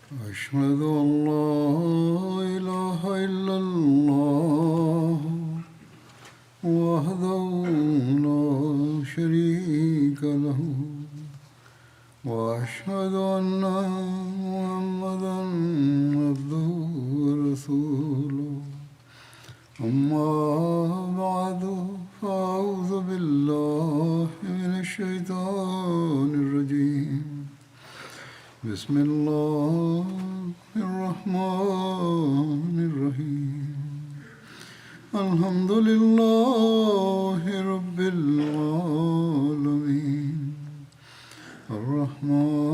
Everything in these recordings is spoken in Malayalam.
أشهد أن لا إله إلا الله وحده لا شريك له وأشهد أن محمدا عبده ورسوله أما بعد فأعوذ بالله من الشيطان الرجيم بسم الله الرحمن الرحيم الحمد لله رب العالمين الرحمن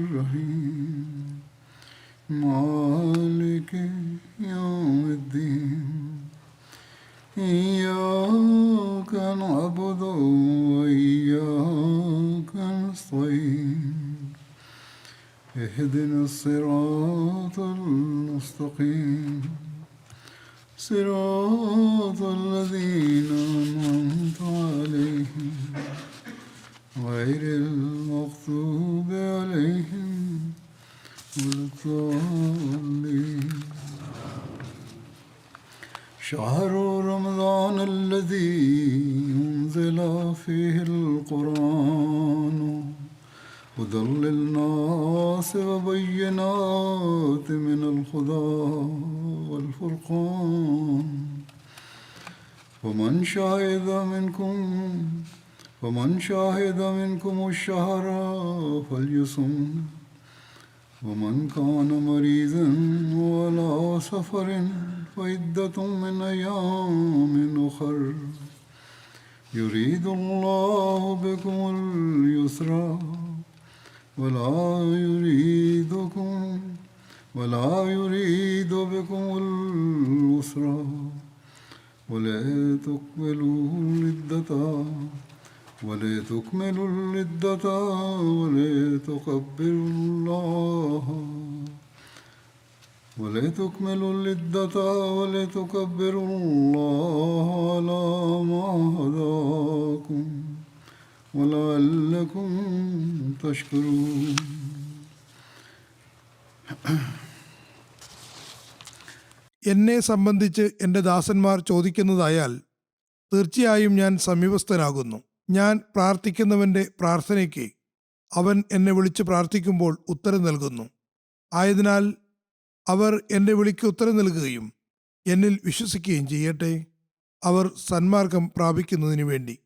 الرحيم مالك يوم الدين إياك نعبد وإياك نستعين اهدنا الصراط المستقيم صراط الذين أنعمت عليهم غير المغضوب عليهم ولا الضالين. شهر رمضان الذي أنزل فيه القرآن هدى للناس وبينات من الهدى والفرقان فمن شهد منكم الشهر فليصم ومن كان مريضا وعلى سفر فعدة من أيام أخر يريد الله بكم اليسر ولا يريد بكم العسر ولا تكملوا العدة ولا تكبروا الله على ما هداكم ولعلكم تشكرون. എന്നെ സംബന്ധിച്ച് എൻ്റെ ദാസന്മാർ ചോദിക്കുന്നതായാൽ തീർച്ചയായും ഞാൻ സമീപസ്ഥനാകുന്നു. ഞാൻ പ്രാർത്ഥിക്കുന്നവൻ്റെ പ്രാർത്ഥനയ്ക്ക് അവൻ എന്നെ വിളിച്ച് പ്രാർത്ഥിക്കുമ്പോൾ ഉത്തരം നൽകുന്നു. ആയതിനാൽ അവർ എൻ്റെ വിളിക്ക് ഉത്തരം നൽകുകയും എന്നിൽ വിശ്വസിക്കുകയും ചെയ്യട്ടെ, അവർ സന്മാർഗം പ്രാപിക്കുന്നതിന് വേണ്ടി.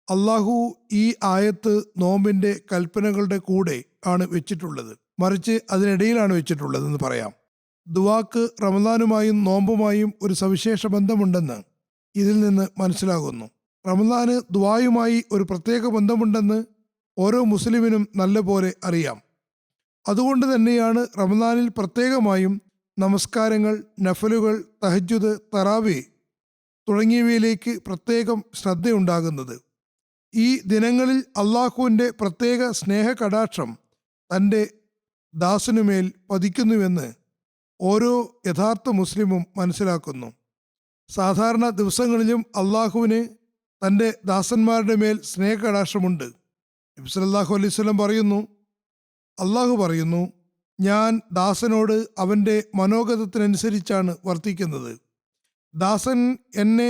അള്ളാഹു ഈ ആയത്ത് നോമ്പിൻ്റെ കൽപ്പനകളുടെ കൂടെ ആണ് വെച്ചിട്ടുള്ളത്, മറിച്ച് അതിനിടയിലാണ് വെച്ചിട്ടുള്ളതെന്ന് പറയാം. ദുആക്ക് റമദാനുമായും നോമ്പുമായും ഒരു സവിശേഷ ബന്ധമുണ്ടെന്ന് ഇതിൽ നിന്ന് മനസ്സിലാകുന്നു. റമദാന് ദുആയുമായി ഒരു പ്രത്യേക ബന്ധമുണ്ടെന്ന് ഓരോ മുസ്ലിമിനും നല്ലപോലെ അറിയാം. അതുകൊണ്ട് തന്നെയാണ് റമദാനിൽ പ്രത്യേകമായും നമസ്കാരങ്ങൾ, നഫലുകൾ, തഹജ്ജുദ്, തറാവീഹ് തുടങ്ങിയവയിലേക്ക് പ്രത്യേകം ശ്രദ്ധയുണ്ടാകുന്നത്. ഈ ദിനങ്ങളിൽ അള്ളാഹുവിൻ്റെ പ്രത്യേക സ്നേഹ കടാക്ഷം തൻ്റെ ദാസനുമേൽ പതിക്കുന്നുവെന്ന് ഓരോ യഥാർത്ഥ മുസ്ലിമും മനസ്സിലാക്കുന്നു. സാധാരണ ദിവസങ്ങളിലും അള്ളാഹുവിന് തൻ്റെ ദാസന്മാരുടെ മേൽ സ്നേഹകടാക്ഷമുണ്ട്. നബി സല്ലല്ലാഹു അലൈഹി വസല്ലം പറയുന്നു, അള്ളാഹു പറയുന്നു, ഞാൻ ദാസനോട് അവൻ്റെ മനോഗതത്തിനനുസരിച്ചാണ് വർത്തിക്കുന്നത്. ദാസൻ എന്നെ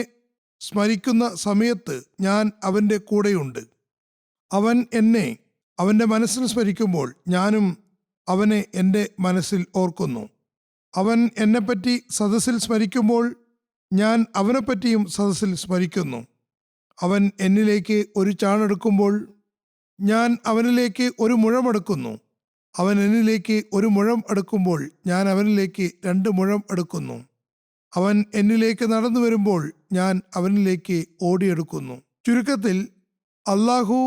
സ്മരിക്കുന്ന സമയത്ത് ഞാൻ അവൻ്റെ കൂടെയുണ്ട്. അവൻ എന്നെ അവൻ്റെ മനസ്സിൽ സ്മരിക്കുമ്പോൾ ഞാനും അവനെ എൻ്റെ മനസ്സിൽ ഓർക്കുന്നു. അവൻ എന്നെപ്പറ്റി സദസ്സിൽ സ്മരിക്കുമ്പോൾ ഞാൻ അവനെപ്പറ്റിയും സദസ്സിൽ സ്മരിക്കുന്നു. അവൻ എന്നിലേക്ക് ഒരു ചാണെടുക്കുമ്പോൾ ഞാൻ അവനിലേക്ക് ഒരു മുഴമെടുക്കുന്നു. അവൻ എന്നിലേക്ക് ഒരു മുഴം എടുക്കുമ്പോൾ ഞാൻ അവനിലേക്ക് 2 മുഴം എടുക്കുന്നു. അവൻ എന്നിലേക്ക് നടന്നു വരുമ്പോൾ ഞാൻ അവനിലേക്ക് ഓടിയെടുക്കുന്നു. ചുരുക്കത്തിൽ അള്ളാഹു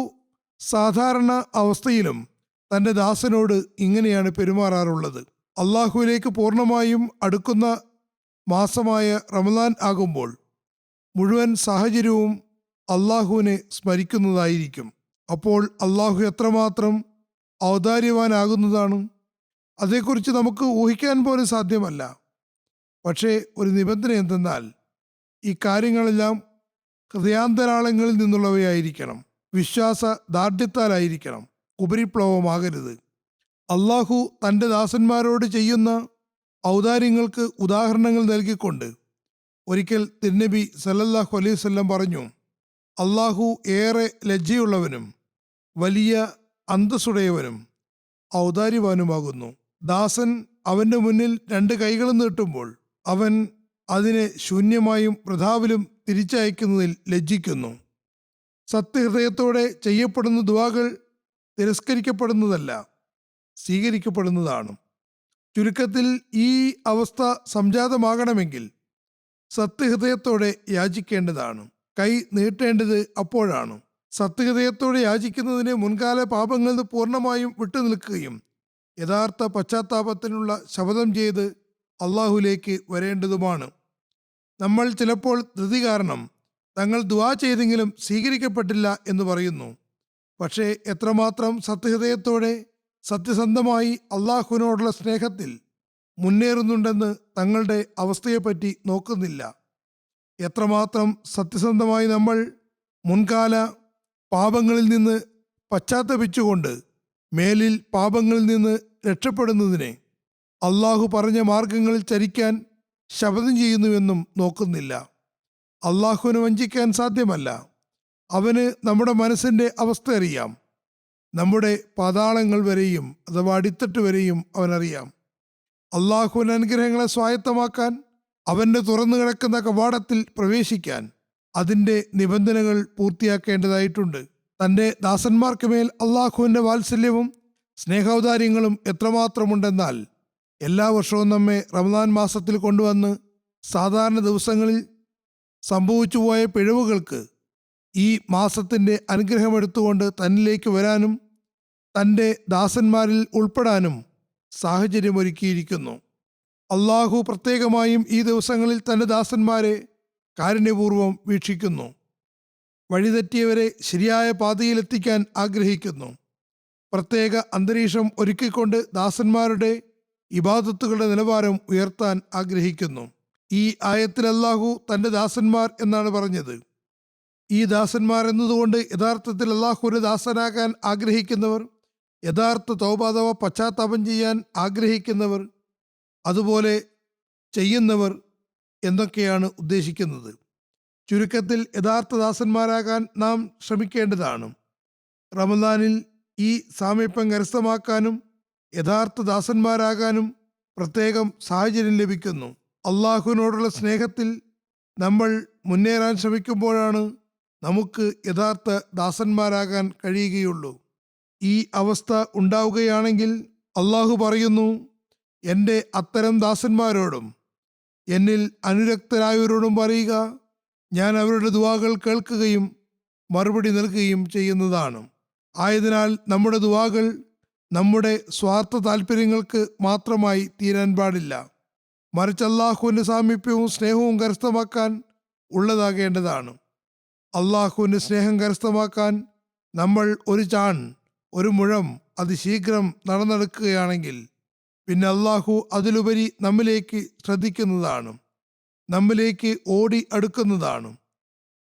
സാധാരണ അവസ്ഥയിലും തൻ്റെ ദാസനോട് ഇങ്ങനെയാണ് പെരുമാറാറുള്ളത്. അള്ളാഹുവിലേക്ക് പൂർണ്ണമായും അടുക്കുന്ന മാസമായ റമദാൻ ആകുമ്പോൾ മുഴുവൻ സാഹചര്യവും അള്ളാഹുവിനെ സ്മരിക്കുന്നതായിരിക്കും. അപ്പോൾ അള്ളാഹു എത്രമാത്രം ഔദാര്യവാനാകുന്നതാണ്, അതേക്കുറിച്ച് നമുക്ക് ഊഹിക്കാൻ പോലും സാധ്യമല്ല. പക്ഷേ ഒരു നിബന്ധന എന്തെന്നാൽ ഈ കാര്യങ്ങളെല്ലാം ഹൃദയാന്തരാളങ്ങളിൽ നിന്നുള്ളവയായിരിക്കണം, വിശ്വാസ ദാർഢ്യത്താലായിരിക്കണം, ഉപരിപ്ലവമാകരുത്. അള്ളാഹു തൻ്റെ ദാസന്മാരോട് ചെയ്യുന്ന ഔദാര്യങ്ങൾക്ക് ഉദാഹരണങ്ങൾ നൽകിക്കൊണ്ട് ഒരിക്കൽ തിരുനബി സല്ലല്ലാഹു അലൈഹി വസല്ലം പറഞ്ഞു, അള്ളാഹു ഏറെ ലജ്ജയുള്ളവനും വലിയ അന്തസ്സുടയവനും ഔദാര്യവാനുമാകുന്നു. ദാസൻ അവൻ്റെ മുന്നിൽ 2 കൈകളും നീട്ടുമ്പോൾ അവൻ അതിനെ ശൂന്യമായും വൃഥാവിലും തിരിച്ചയക്കുന്നതിൽ ലജ്ജിക്കുന്നു. സത്യഹൃദയത്തോടെ ചെയ്യപ്പെടുന്ന ദുആകൾ തിരസ്കരിക്കപ്പെടുന്നതല്ല, സ്വീകരിക്കപ്പെടുന്നതാണ്. ചുരുക്കത്തിൽ ഈ അവസ്ഥ സംജാതമാകണമെങ്കിൽ സത്യഹൃദയത്തോടെ യാചിക്കേണ്ടതാണ്. കൈ നീട്ടേണ്ടത് അപ്പോഴാണ്. സത്യഹൃദയത്തോടെ യാചിക്കുന്നതിന് മുൻകാല പാപങ്ങളിൽ നിന്ന് പൂർണ്ണമായും വിട്ടുനിൽക്കുകയും യഥാർത്ഥ പശ്ചാത്താപത്തിനുള്ള ശപഥം ചെയ്ത് അള്ളാഹുലേക്ക് വരേണ്ടതുമാണ്. നമ്മൾ ചിലപ്പോൾ ധൃതി കാരണം തങ്ങൾ ദുആ ചെയ്തെങ്കിലും സ്വീകരിക്കപ്പെട്ടില്ല എന്ന് പറയുന്നു. പക്ഷേ എത്രമാത്രം സത്യഹൃദയത്തോടെ സത്യസന്ധമായി അള്ളാഹുവിനോടുള്ള സ്നേഹത്തിൽ മുന്നേറുന്നുണ്ടെന്ന് തങ്ങളുടെ അവസ്ഥയെപ്പറ്റി നോക്കുന്നില്ല. എത്രമാത്രം സത്യസന്ധമായി നമ്മൾ മുൻകാല പാപങ്ങളിൽ നിന്ന് പശ്ചാത്തപിച്ചുകൊണ്ട് മേലിൽ പാപങ്ങളിൽ നിന്ന് രക്ഷപ്പെടുന്നതിനെ അള്ളാഹു പറഞ്ഞ മാർഗങ്ങളിൽ ചരിക്കാൻ ശപഥം ചെയ്യുന്നുവെന്നും നോക്കുന്നില്ല. അള്ളാഹുവിനെ വഞ്ചിക്കാൻ സാധ്യമല്ല. അവന് നമ്മുടെ മനസ്സിൻ്റെ അവസ്ഥ അറിയാം. നമ്മുടെ പാതാളങ്ങൾ വരെയും അഥവാ അടിത്തട്ട് വരെയും അവനറിയാം. അള്ളാഹുവിൻ്റെ അനുഗ്രഹങ്ങളെ സ്വായത്തമാക്കാൻ, അവൻ്റെ തുറന്നു കിടക്കുന്ന കവാടത്തിൽ പ്രവേശിക്കാൻ അതിൻ്റെ നിബന്ധനകൾ പൂർത്തിയാക്കേണ്ടതായിട്ടുണ്ട്. തൻ്റെ ദാസന്മാർക്ക് മേൽ അള്ളാഹുവിൻ്റെ വാത്സല്യവും സ്നേഹൗദാര്യങ്ങളും എത്രമാത്രമുണ്ടെന്നാൽ എല്ലാ വർഷവും നമ്മെ റമദാൻ മാസത്തിൽ കൊണ്ടുവന്ന് സാധാരണ ദിവസങ്ങളിൽ സംഭവിച്ചു പോയ പിഴവുകൾക്ക് ഈ മാസത്തിൻ്റെ അനുഗ്രഹമെടുത്തുകൊണ്ട് തന്നിലേക്ക് വരാനും തൻ്റെ ദാസന്മാരിൽ ഉൾപ്പെടാനും സാഹചര്യമൊരുക്കിയിരിക്കുന്നു. അള്ളാഹു പ്രത്യേകമായും ഈ ദിവസങ്ങളിൽ തൻ്റെ ദാസന്മാരെ കാരുണ്യപൂർവ്വം വീക്ഷിക്കുന്നു. വഴിതെറ്റിയവരെ ശരിയായ പാതയിലെത്തിക്കാൻ ആഗ്രഹിക്കുന്നു. പ്രത്യേക അന്തരീക്ഷം ഒരുക്കിക്കൊണ്ട് ദാസന്മാരുടെ ഇബാദത്തുകളുടെ നിലവാരം ഉയർത്താൻ ആഗ്രഹിക്കുന്നു. ഈ ആയത്തിൽ അള്ളാഹു തൻ്റെ ദാസന്മാർ എന്നാണ് പറഞ്ഞത്. ഈ ദാസന്മാർ എന്നതുകൊണ്ട് യഥാർത്ഥത്തിൽ അള്ളാഹുവിന് ദാസനാകാൻ ആഗ്രഹിക്കുന്നവർ, യഥാർത്ഥ തൗബ അഥവാ പശ്ചാത്താപം ചെയ്യാൻ ആഗ്രഹിക്കുന്നവർ, അതുപോലെ ചെയ്യുന്നവർ എന്നൊക്കെയാണ് ഉദ്ദേശിക്കുന്നത്. ചുരുക്കത്തിൽ യഥാർത്ഥ ദാസന്മാരാകാൻ നാം ശ്രമിക്കേണ്ടതാണ്. റമദാനിൽ ഈ സാമീപ്യം കരസ്ഥമാക്കാനും യഥാർത്ഥ ദാസന്മാരാകാനും പ്രത്യേകം സാഹചര്യം ലഭിക്കുന്നു. അള്ളാഹുവിനോടുള്ള സ്നേഹത്തിൽ നമ്മൾ മുന്നേറാൻ ശ്രമിക്കുമ്പോഴാണ് നമുക്ക് യഥാർത്ഥ ദാസന്മാരാകാൻ കഴിയുകയുള്ളൂ. ഈ അവസ്ഥ ഉണ്ടാവുകയാണെങ്കിൽ അള്ളാഹു പറയുന്നു, എൻ്റെ അത്തരം ദാസന്മാരോടും എന്നിൽ അനുരക്തരായവരോടും പറയുക, ഞാൻ അവരുടെ ദുആകൾ കേൾക്കുകയും മറുപടി നൽകുകയും ചെയ്യുന്നതാണ്. ആയതിനാൽ നമ്മുടെ ദുആകൾ നമ്മുടെ സ്വാർത്ഥ താല്പര്യങ്ങൾക്ക് മാത്രമായി തീരാൻ പാടില്ല. മറിച്ച് അള്ളാഹുവിൻ്റെ സാമീപ്യവും സ്നേഹവും കരസ്ഥമാക്കാൻ ഉള്ളതാകേണ്ടതാണ്. അള്ളാഹുവിൻ്റെ സ്നേഹം കരസ്ഥമാക്കാൻ നമ്മൾ ഒരു മുഴം അതിശീഘ്രം നടന്നെടുക്കുകയാണെങ്കിൽ പിന്നെ അള്ളാഹു അതിലുപരി നമ്മിലേക്ക് ശ്രദ്ധിക്കുന്നതാണ്, നമ്മിലേക്ക് ഓടി അടുക്കുന്നതാണ്,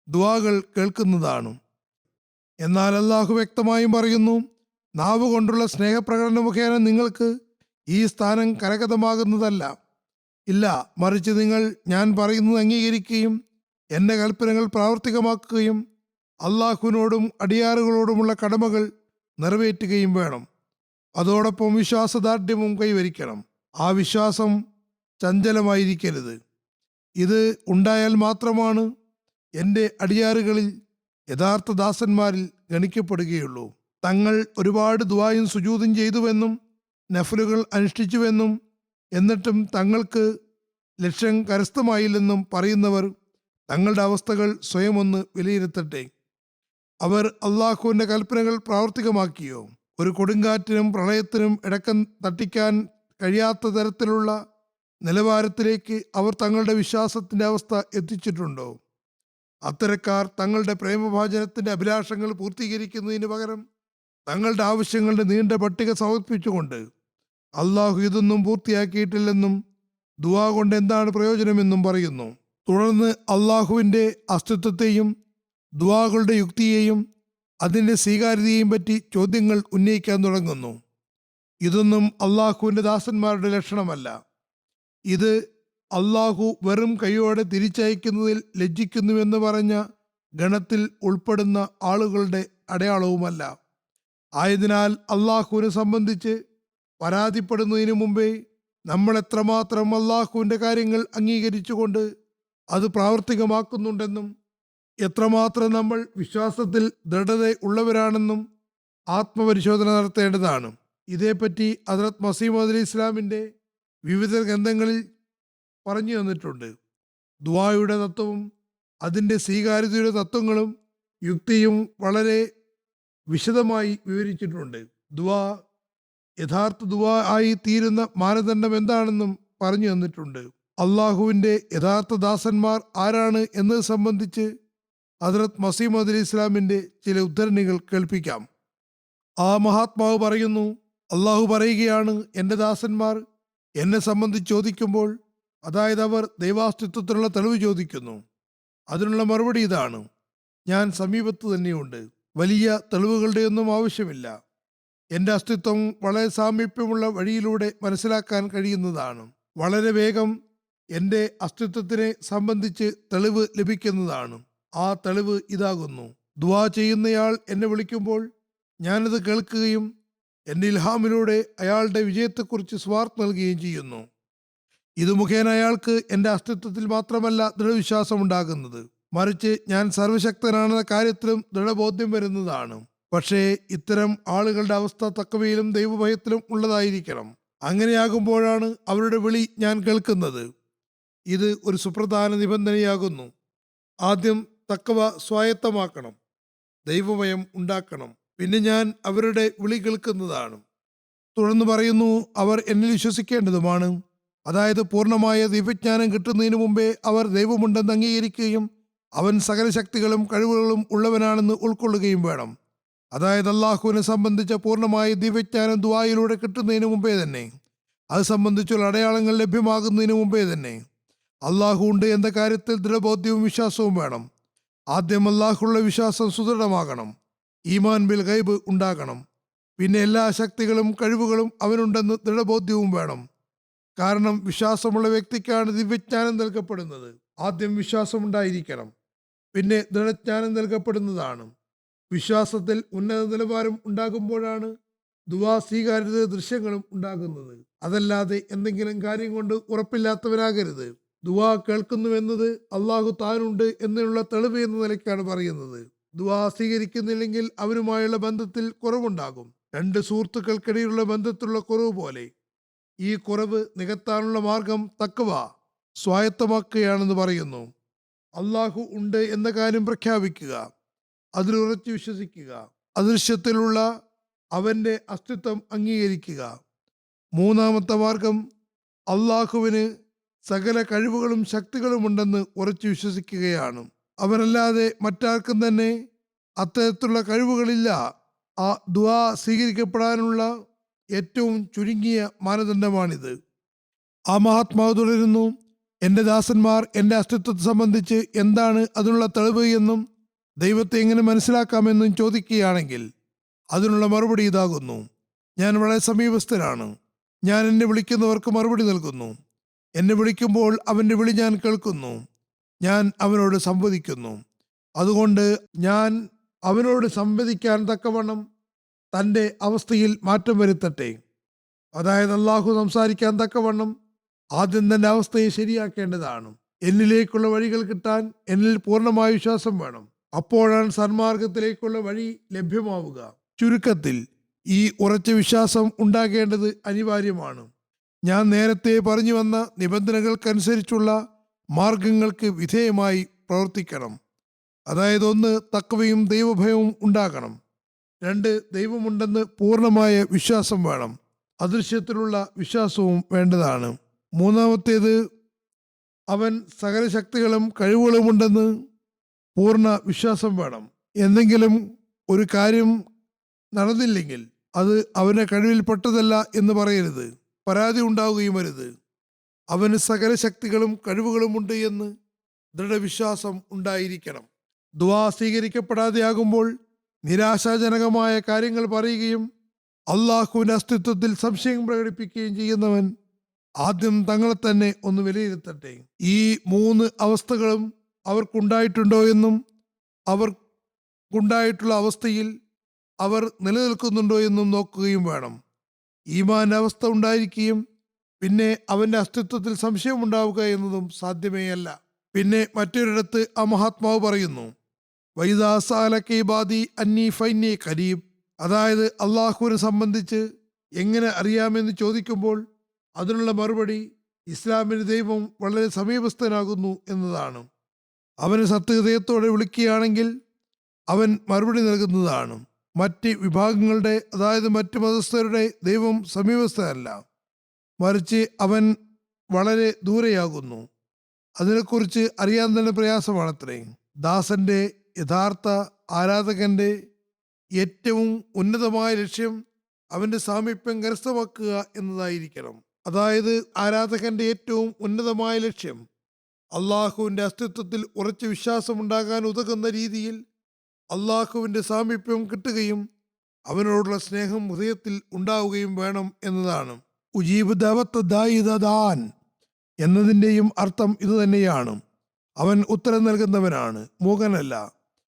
ദുആകൾ കേൾക്കുന്നതാണ്. എന്നാൽ അള്ളാഹു വ്യക്തമായും പറയുന്നു, നാവ് കൊണ്ടുള്ള സ്നേഹപ്രകടന മുഖേന നിങ്ങൾക്ക് ഈ സ്ഥാനം കരഗതമാകുന്നതല്ല. ഇല്ല, മറിച്ച് നിങ്ങൾ ഞാൻ പറയുന്നത് അംഗീകരിക്കുകയും എൻ്റെ കൽപ്പനകൾ പ്രാവർത്തികമാക്കുകയും അള്ളാഹുവിനോടും അടിയാറുകളോടുമുള്ള കടമകൾ നിറവേറ്റുകയും വേണം. അതോടൊപ്പം വിശ്വാസദാർഢ്യവും കൈവരിക്കണം. ആ വിശ്വാസം ചഞ്ചലമായിരിക്കരുത്. ഇത് ഉണ്ടായാൽ മാത്രമാണ് എൻ്റെ അടിയാറുകളിൽ യഥാർത്ഥ ദാസന്മാരിൽ ഗണിക്കപ്പെടുകയുള്ളൂ. തങ്ങൾ ഒരുപാട് ദുആയും സുജൂദും ചെയ്തുവെന്നും നഫലുകൾ അനുഷ്ഠിച്ചുവെന്നും എന്നിട്ടും തങ്ങൾക്ക് ലക്ഷ്യം കരസ്ഥമായില്ലെന്നും പറയുന്നവർ തങ്ങളുടെ അവസ്ഥകൾ സ്വയം ഒന്ന് വിലയിരുത്തട്ടെ. അവർ അള്ളാഹുവിൻ്റെ കൽപ്പനകൾ പ്രാവർത്തികമാക്കിയോ? ഒരു കൊടുങ്കാറ്റിനും പ്രളയത്തിനും ഇടക്കം തട്ടിക്കാൻ കഴിയാത്ത തരത്തിലുള്ള നിലവാരത്തിലേക്ക് അവർ തങ്ങളുടെ വിശ്വാസത്തിൻ്റെ അവസ്ഥ എത്തിച്ചിട്ടുണ്ടോ? അത്തരക്കാർ തങ്ങളുടെ പ്രേമഭാജനത്തിൻ്റെ അഭിലാഷങ്ങൾ പൂർത്തീകരിക്കുന്നതിന് പകരം തങ്ങളുടെ ആവശ്യങ്ങളുടെ നീണ്ട പട്ടിക സമർപ്പിച്ചുകൊണ്ട് അള്ളാഹു ഇതൊന്നും പൂർത്തിയാക്കിയിട്ടില്ലെന്നും ദുആ കൊണ്ട് എന്താണ് പ്രയോജനമെന്നും പറയുന്നു. തുടർന്ന് അള്ളാഹുവിൻ്റെ അസ്തിത്വത്തെയും ദുആകളുടെ യുക്തിയെയും അതിൻ്റെ സ്വീകാര്യതയെയും പറ്റി ചോദ്യങ്ങൾ ഉന്നയിക്കാൻ തുടങ്ങുന്നു. ഇതൊന്നും അള്ളാഹുവിൻ്റെ ദാസന്മാരുടെ ലക്ഷണമല്ല. ഇത് അള്ളാഹു വെറും കൈയോടെ തിരിച്ചയക്കുന്നതിൽ ലജ്ജിക്കുന്നുവെന്ന് പറഞ്ഞ ഗണത്തിൽ ഉൾപ്പെടുന്ന ആളുകളുടെ അടയാളവുമല്ല. ആയതിനാൽ അള്ളാഹുവിനെ സംബന്ധിച്ച് പരാതിപ്പെടുന്നതിന് മുമ്പേ നമ്മൾ എത്രമാത്രം അള്ളാഹുവിൻ്റെ കാര്യങ്ങൾ അംഗീകരിച്ചുകൊണ്ട് അത് പ്രാവർത്തികമാക്കുന്നുണ്ടെന്നും എത്രമാത്രം നമ്മൾ വിശ്വാസത്തിൽ ദൃഢത ഉള്ളവരാണെന്നും ആത്മപരിശോധന നടത്തേണ്ടതാണ്. ഇതേപ്പറ്റി ഹദ്റത്ത് മസീഹ് മൗഊദ് അലൈഹി ഇസ്ലാമിൻ്റെ വിവിധ ഗ്രന്ഥങ്ങളിൽ പറഞ്ഞു തന്നിട്ടുണ്ട്. ദുആയുടെ തത്വവും അതിൻ്റെ സ്വീകാര്യതയുടെ തത്വങ്ങളും യുക്തിയും വളരെ വിശദമായി വിവരിച്ചിട്ടുണ്ട്. ദുആ യഥാർത്ഥ ദുആ ആയി തീരുന്ന മാനദണ്ഡം എന്താണെന്നും പറഞ്ഞു തന്നിട്ടുണ്ട്. അള്ളാഹുവിൻ്റെ യഥാർത്ഥ ദാസന്മാർ ആരാണ് എന്നത് സംബന്ധിച്ച് ഹദ്റത്ത് മസീഹ് മൗഊദ് അലൈഹി ഇസ്ലാമിൻ്റെ ചില ഉദ്ധരണികൾ കേൾപ്പിക്കാം. ആ മഹാത്മാവ് പറയുന്നു, അള്ളാഹു പറയുകയാണ്, എൻ്റെ ദാസന്മാർ എന്നെ സംബന്ധിച്ച് ചോദിക്കുമ്പോൾ, അതായത് അവർ ദൈവാസ്തിത്വത്തിനുള്ള തെളിവ് ചോദിക്കുന്നു, അതിനുള്ള മറുപടി ഇതാണ്: ഞാൻ സമീപത്ത് തന്നെയുണ്ട്. വലിയ തെളിവുകളുടെയൊന്നും ആവശ്യമില്ല. എൻ്റെ അസ്തിത്വം വളരെ സാമീപ്യമുള്ള വഴിയിലൂടെ മനസ്സിലാക്കാൻ കഴിയുന്നതാണ്. വളരെ വേഗം എൻ്റെ അസ്തിത്വത്തിനെ സംബന്ധിച്ച് തെളിവ് ലഭിക്കുന്നതാണ്. ആ തെളിവ് ഇതാകുന്നു: ദുആ ചെയ്യുന്നയാൾ എന്നെ വിളിക്കുമ്പോൾ ഞാനത് കേൾക്കുകയും എൻ്റെ ഇൽഹാമിലൂടെ അയാളുടെ വിജയത്തെക്കുറിച്ച് സ്വാർത്ത് നൽകുകയും ചെയ്യുന്നു. ഇത് മുഖേന അയാൾക്ക് എൻ്റെ അസ്തിത്വത്തിൽ മാത്രമല്ല ദൃഢവിശ്വാസം ഉണ്ടാകുന്നത്, മറിച്ച് ഞാൻ സർവശക്തനാണെന്ന കാര്യത്തിലും ദൃഢബോധ്യം വരുന്നതാണ്. പക്ഷേ ഇത്തരം ആളുകളുടെ അവസ്ഥ തഖ്വയിലും ദൈവഭയത്തിലും ഉള്ളതായിരിക്കണം. അങ്ങനെയാകുമ്പോഴാണ് അവരുടെ വിളി ഞാൻ കേൾക്കുന്നത്. ഇത് ഒരു സുപ്രധാന നിബന്ധനയാകുന്നു. ആദ്യം തഖ്വ സ്വായത്തമാക്കണം, ദൈവഭയം ഉണ്ടാക്കണം, പിന്നെ ഞാൻ അവരുടെ വിളി കേൾക്കുന്നതാണ്. തുടർന്ന് പറയുന്നു, അവർ എന്നിൽ വിശ്വസിക്കേണ്ടതുമാണ്. അതായത് പൂർണ്ണമായ ദിവ്യജ്ഞാനം കിട്ടുന്നതിന് മുമ്പേ അവർ ദൈവമുണ്ടെന്ന് അംഗീകരിക്കുകയും അവൻ സകല ശക്തികളും കഴിവുകളും ഉള്ളവനാണെന്ന് ഉൾക്കൊള്ളുകയും വേണം. അതായത് അള്ളാഹുവിനെ സംബന്ധിച്ച പൂർണ്ണമായ ദിവ്യജ്ഞാനം ദുആയിലൂടെ കിട്ടുന്നതിന് മുമ്പേ തന്നെ, അത് സംബന്ധിച്ചുള്ള അടയാളങ്ങൾ ലഭ്യമാകുന്നതിന് മുമ്പേ തന്നെ അള്ളാഹു ഉണ്ട് എന്ന കാര്യത്തിൽ ദൃഢബോധ്യവും വിശ്വാസവും വേണം. ആദ്യം അള്ളാഹുള്ള വിശ്വാസം സുദൃഢമാകണം, ഈമാൻ ബിൽ ഗൈബ് ഉണ്ടാകണം. പിന്നെ എല്ലാ ശക്തികളും കഴിവുകളും അവനുണ്ടെന്ന് ദൃഢബോധ്യവും വേണം. കാരണം വിശ്വാസമുള്ള വ്യക്തിക്കാണ് ദിവ്യജ്ഞാനം നൽകപ്പെടുന്നത്. ആദ്യം വിശ്വാസമുണ്ടായിരിക്കണം, പിന്നെ ദൃഢജ്ഞാനം നൽകപ്പെടുന്നതാണ്. വിശ്വാസത്തിൽ ഉന്നത നിലവാരം ഉണ്ടാകുമ്പോഴാണ് ദുആ സ്വീകാര്യത ദൃശ്യങ്ങളും ഉണ്ടാകുന്നത്. അതല്ലാതെ എന്തെങ്കിലും കാര്യം കൊണ്ട് ഉറപ്പില്ലാത്തവരാകരുത്. ദുആ കേൾക്കുന്നുവെന്നത് അള്ളാഹു താനുണ്ട് എന്നുള്ള തെളിവ് എന്ന നിലയ്ക്കാണ് പറയുന്നത്. ദുആ സ്വീകരിക്കുന്നില്ലെങ്കിൽ അവരുമായുള്ള ബന്ധത്തിൽ കുറവുണ്ടാകും. രണ്ട് സുഹൃത്തുക്കൾക്കിടയിലുള്ള ബന്ധത്തിലുള്ള കുറവ് പോലെ. ഈ കുറവ് നികത്താനുള്ള മാർഗം തഖ്വ സ്വായത്തമാക്കുകയാണെന്ന് പറയുന്നു. അള്ളാഹു ഉണ്ട് എന്ന കാര്യം പ്രഖ്യാപിക്കുക, അതിലുറച്ചു വിശ്വസിക്കുക, അദൃശ്യത്തിലുള്ള അവൻ്റെ അസ്തിത്വം അംഗീകരിക്കുക. മൂന്നാമത്തെ മാർഗം അള്ളാഹുവിന് സകല കഴിവുകളും ശക്തികളും ഉണ്ടെന്ന് ഉറച്ചു വിശ്വസിക്കുകയാണ്. അവനല്ലാതെ മറ്റാർക്കും തന്നെ അത്തരത്തിലുള്ള കഴിവുകളില്ല. ആ ദുആ സ്വീകരിക്കപ്പെടാനുള്ള ഏറ്റവും ചുരുങ്ങിയ മാനദണ്ഡമാണിത്. ആ മഹാത്മാവ് തുടരുന്നു, എൻ്റെ ദാസന്മാർ എൻ്റെ അസ്തിത്വത്തെ സംബന്ധിച്ച് എന്താണ് അതിനുള്ള തെളിവ് എന്നും ദൈവത്തെ എങ്ങനെ മനസ്സിലാക്കാമെന്നും ചോദിക്കുകയാണെങ്കിൽ അതിനുള്ള മറുപടി ഇതാകുന്നു: ഞാൻ വളരെ സമീപസ്ഥനാണ്. ഞാൻ എന്നെ വിളിക്കുന്നവർക്ക് മറുപടി നൽകുന്നു. എന്നെ വിളിക്കുമ്പോൾ അവൻ്റെ വിളി ഞാൻ കേൾക്കുന്നു. ഞാൻ അവനോട് സംവദിക്കുന്നു. അതുകൊണ്ട് ഞാൻ അവനോട് സംവദിക്കാൻ തക്കവണ്ണം തൻ്റെ അവസ്ഥയിൽ മാറ്റം വരുത്തട്ടെ. അതായത് അള്ളാഹു സംസാരിക്കാൻ തക്കവണ്ണം ആദ്യം തൻ്റെ അവസ്ഥയെ ശരിയാക്കേണ്ടതാണ്. എന്നിലേക്കുള്ള വഴികൾ കിട്ടാൻ എന്നിൽ പൂർണ്ണമായ വിശ്വാസം വേണം. അപ്പോഴാണ് സന്മാർഗത്തിലേക്കുള്ള വഴി ലഭ്യമാവുക. ചുരുക്കത്തിൽ ഈ ഉറച്ച വിശ്വാസം ഉണ്ടാകേണ്ടത് അനിവാര്യമാണ്. ഞാൻ നേരത്തെ പറഞ്ഞു വന്ന നിബന്ധനകൾക്കനുസരിച്ചുള്ള മാർഗങ്ങൾക്ക് വിധേയമായി പ്രവർത്തിക്കണം. അതായത് 1. തഖ്വയും ദൈവഭയവും ഉണ്ടാകണം. 2. ദൈവമുണ്ടെന്ന് പൂർണ്ണമായ വിശ്വാസം വേണം. അദൃശ്യത്തിലുള്ള വിശ്വാസവും വേണ്ടതാണ്. മൂന്നാമത്തേത് അവൻ സകല ശക്തികളും കഴിവുകളുമുണ്ടെന്ന് പൂർണ്ണ വിശ്വാസം വേണം. എന്തെങ്കിലും ഒരു കാര്യം നടന്നില്ലെങ്കിൽ അത് അവൻ്റെ കഴിവിൽപ്പെട്ടതല്ല എന്ന് പറയരുത്. പരാതി ഉണ്ടാവുകയും വരുത്. അവന് സകല ശക്തികളും കഴിവുകളുമുണ്ട് എന്ന് ദൃഢവിശ്വാസം ഉണ്ടായിരിക്കണം. ദുആ സ്വീകരിക്കപ്പെടാതെയാകുമ്പോൾ നിരാശാജനകമായ കാര്യങ്ങൾ പറയുകയും അള്ളാഹുവിന്റെ അസ്തിത്വത്തിൽ സംശയം പ്രകടിപ്പിക്കുകയും ചെയ്യുന്നവൻ ആദ്യം തങ്ങളെ തന്നെ ഒന്ന് വിലയിരുത്തട്ടെ. ഈ മൂന്ന് അവസ്ഥകളും അവർക്കുണ്ടായിട്ടുണ്ടോ എന്നും അവർക്കുണ്ടായിട്ടുള്ള അവസ്ഥയിൽ അവർ നിലനിൽക്കുന്നുണ്ടോ എന്നും നോക്കുകയും വേണം. ഈമാന്റെ അവസ്ഥ ഉണ്ടായിരിക്കുകയും പിന്നെ അവന്റെ അസ്തിത്വത്തിൽ സംശയമുണ്ടാവുക എന്നതും സാധ്യമേയല്ല. പിന്നെ മറ്റൊരിടത്ത് ആ മഹാത്മാവ് പറയുന്നു, വൈദാ സഅലക ഇബാദി അന്നി ഫഇന്നി ഖരീബ്. അതായത് അള്ളാഹുവിനെ സംബന്ധിച്ച് എങ്ങനെ അറിയാമെന്ന് ചോദിക്കുമ്പോൾ അതിനുള്ള മറുപടി ഇസ്ലാമിന് ദൈവം വളരെ സമീപസ്ഥനാകുന്നു എന്നതാണ്. അവന് സത്യഹൃദയത്തോടെ വിളിക്കുകയാണെങ്കിൽ അവൻ മറുപടി നൽകുന്നതാണ്. മറ്റ് വിഭാഗങ്ങളുടെ, അതായത് മറ്റ് മതസ്ഥരുടെ ദൈവം സമീപസ്ഥനല്ല, മറിച്ച് അവൻ വളരെ ദൂരെയാകുന്നു. അതിനെക്കുറിച്ച് അറിയാൻ തന്നെ പ്രയാസമാണത്രേ. ദാസന്റെ, യഥാർത്ഥ ആരാധകന്റെ ഏറ്റവും ഉന്നതമായ ലക്ഷ്യം അവന്റെ സാമീപ്യം കരസ്ഥമാക്കുക എന്നതായിരിക്കണം. അതായത് ആരാധകന്റെ ഏറ്റവും ഉന്നതമായ ലക്ഷ്യം അള്ളാഹുവിന്റെ അസ്തിത്വത്തിൽ ഉറച്ച വിശ്വാസമുണ്ടാകാൻ ഉതകുന്ന രീതിയിൽ അള്ളാഹുവിന്റെ സാമീപ്യം കിട്ടുകയും അവനോടുള്ള സ്നേഹം ഹൃദയത്തിൽ ഉണ്ടാവുകയും വേണം എന്നതാണ്. ഉജീബ് ദഅവത്ത ദാഇ ഇദാ ദഅാൻ എന്നതിൻ്റെയും അർത്ഥം ഇതുതന്നെയാണ്. അവൻ ഉത്തരം നൽകുന്നവനാണ്, മൂകനല്ല.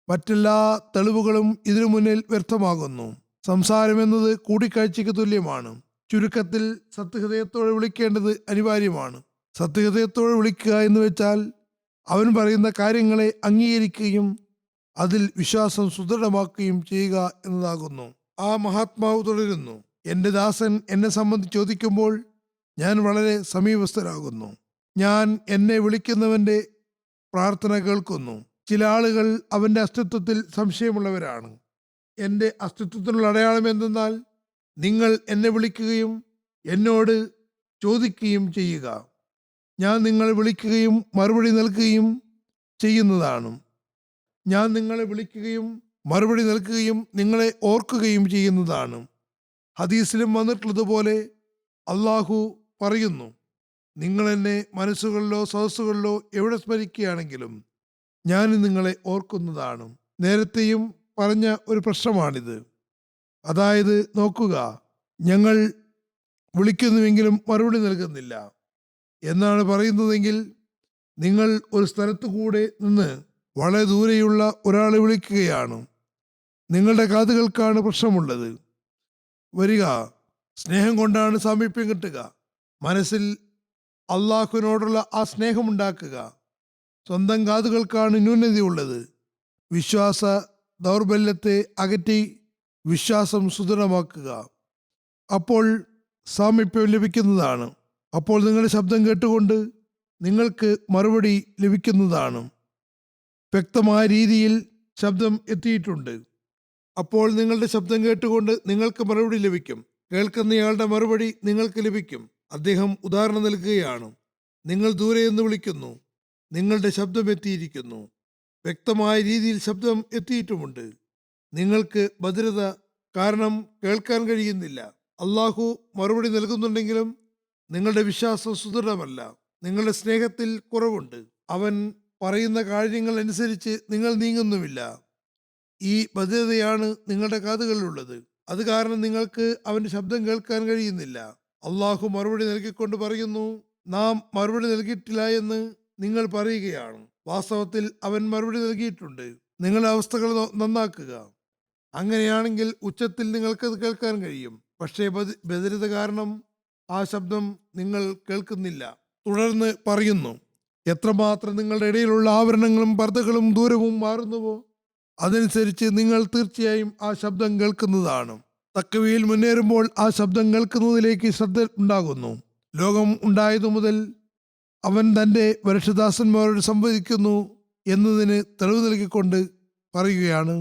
മറ്റെല്ലാ തെളിവുകളും ഇതിനു മുന്നിൽ വ്യർത്ഥമാകുന്നു. സംസാരം എന്നത് കൂടിക്കാഴ്ചയ്ക്ക് തുല്യമാണ്. ചുരുക്കത്തിൽ സത്യഹൃദയത്തോടെ വിളിക്കേണ്ടത് അനിവാര്യമാണ്. സത്യഹൃദയത്തോടെ വിളിക്കുക എന്ന് വെച്ചാൽ അവൻ പറയുന്ന കാര്യങ്ങളെ അംഗീകരിക്കുകയും അതിൽ വിശ്വാസം സുദൃഢമാക്കുകയും ചെയ്യുക എന്നതാകുന്നു. ആ മഹാത്മാവ് തുടരുന്നു, എൻ്റെ ദാസൻ എന്നെ സംബന്ധിച്ച് ചോദിക്കുമ്പോൾ ഞാൻ വളരെ സമീപസ്ഥനാകുന്നു. ഞാൻ എന്നെ വിളിക്കുന്നവൻ്റെ പ്രാർത്ഥന കേൾക്കുന്നു. ചില ആളുകൾ അവൻ്റെ അസ്തിത്വത്തിൽ സംശയമുള്ളവരാണ്. എൻ്റെ അസ്തിത്വത്തിനുള്ള അടയാളം എന്തെന്നാൽ നിങ്ങൾ എന്നെ വിളിക്കുകയും എന്നോട് ചോദിക്കുകയും ചെയ്യുക. ഞാൻ നിങ്ങളെ വിളിക്കുകയും മറുപടി നൽകുകയും ചെയ്യുന്നതാണ്. ഞാൻ നിങ്ങളെ വിളിക്കുകയും മറുപടി നൽകുകയും നിങ്ങളെ ഓർക്കുകയും ചെയ്യുന്നതാണ്. ഹദീസിലും വന്നിട്ടുള്ളതുപോലെ അള്ളാഹു പറയുന്നു, നിങ്ങൾ എന്നെ മനസ്സുകളിലോ സദസ്സുകളിലോ എവിടെ സ്മരിക്കുകയാണെങ്കിലും ഞാൻ നിങ്ങളെ ഓർക്കുന്നതാണ്. നേരത്തെയും പറഞ്ഞ ഒരു പ്രശ്നമാണിത്. അതായത് നോക്കുക, ഞങ്ങൾ വിളിക്കുന്നുവെങ്കിലും മറുപടി നൽകുന്നില്ല എന്നാണ് പറയുന്നതെങ്കിൽ നിങ്ങൾ ഒരു സ്ഥലത്തു കൂടെ നിന്ന് വളരെ ദൂരെയുള്ള ഒരാളെ വിളിക്കുകയാണ്. നിങ്ങളുടെ കാതുകൾക്കാണ് പ്രശ്നമുള്ളത്. വരിക, സ്നേഹം കൊണ്ടാണ് സാമീപ്യം കിട്ടുക. മനസ്സിൽ അള്ളാഹുവിനോടുള്ള ആ സ്നേഹമുണ്ടാക്കുക. സ്വന്തം കാതുകൾക്കാണ് ന്യൂനതയുള്ളത്. വിശ്വാസ ദൗർബല്യത്തെ അകറ്റി വിശ്വാസം സുദൃഢമാക്കുക. അപ്പോൾ സാമീപ്യം ലഭിക്കുന്നതാണ്. അപ്പോൾ നിങ്ങളുടെ ശബ്ദം കേട്ടുകൊണ്ട് നിങ്ങൾക്ക് മറുപടി ലഭിക്കുന്നതാണ്. വ്യക്തമായ രീതിയിൽ ശബ്ദം എത്തിയിട്ടുണ്ട്. അപ്പോൾ നിങ്ങളുടെ ശബ്ദം കേട്ടുകൊണ്ട് നിങ്ങൾക്ക് മറുപടി ലഭിക്കും. കേൾക്കുന്നയാളുടെ മറുപടി നിങ്ങൾക്ക് ലഭിക്കും. അദ്ദേഹം ഉദാഹരണം നൽകുകയാണ്, നിങ്ങൾ ദൂരെ നിന്ന് വിളിക്കുന്നു, നിങ്ങളുടെ ശബ്ദം എത്തിയിരിക്കുന്നു. വ്യക്തമായ രീതിയിൽ ശബ്ദം എത്തിയിട്ടുമുണ്ട്. നിങ്ങൾക്ക് ഭദ്രത കാരണം കേൾക്കാൻ കഴിയുന്നില്ല. അള്ളാഹു മറുപടി നൽകുന്നുണ്ടെങ്കിലും നിങ്ങളുടെ വിശ്വാസം സുദൃഢമല്ല. നിങ്ങളുടെ സ്നേഹത്തിൽ കുറവുണ്ട്. അവൻ പറയുന്ന കാര്യങ്ങൾ അനുസരിച്ച് നിങ്ങൾ നീങ്ങുന്നുമില്ല. ഈ ഭദ്രതയാണ് നിങ്ങളുടെ കാതുകളിലുള്ളത്. അത് കാരണം നിങ്ങൾക്ക് അവന്റെ ശബ്ദം കേൾക്കാൻ കഴിയുന്നില്ല. അള്ളാഹു മറുപടി നൽകിക്കൊണ്ട് പറയുന്നു, നാം മറുപടി നൽകിയിട്ടില്ല എന്ന് നിങ്ങൾ പറയുകയാണ്. വാസ്തവത്തിൽ അവൻ മറുപടി നൽകിയിട്ടുണ്ട്. നിങ്ങളുടെ അവസ്ഥകൾ നന്നാക്കുക. അങ്ങനെയാണെങ്കിൽ ഉച്ചത്തിൽ നിങ്ങൾക്കത് കേൾക്കാൻ കഴിയും. പക്ഷേ ബധിരത കാരണം ആ ശബ്ദം നിങ്ങൾ കേൾക്കുന്നില്ല. തുടർന്ന് പറയുന്നു, എത്രമാത്രം നിങ്ങളുടെ ഇടയിലുള്ള ആവരണങ്ങളും പർദ്ദകളും ദൂരവും മാറുന്നുവോ അതനുസരിച്ച് നിങ്ങൾ തീർച്ചയായും ആ ശബ്ദം കേൾക്കുന്നതാണ്. തക്കവയിൽ മുന്നേറുമ്പോൾ ആ ശബ്ദം കേൾക്കുന്നതിലേക്ക് ശ്രദ്ധ ഉണ്ടാകുന്നു. ലോകം ഉണ്ടായതു മുതൽ അവൻ തൻ്റെ വരിഷ്ഠദാസന്മാരോട് സംവദിക്കുന്നു എന്നതിന് തെളിവ് നൽകിക്കൊണ്ട് പറയുകയാണ്,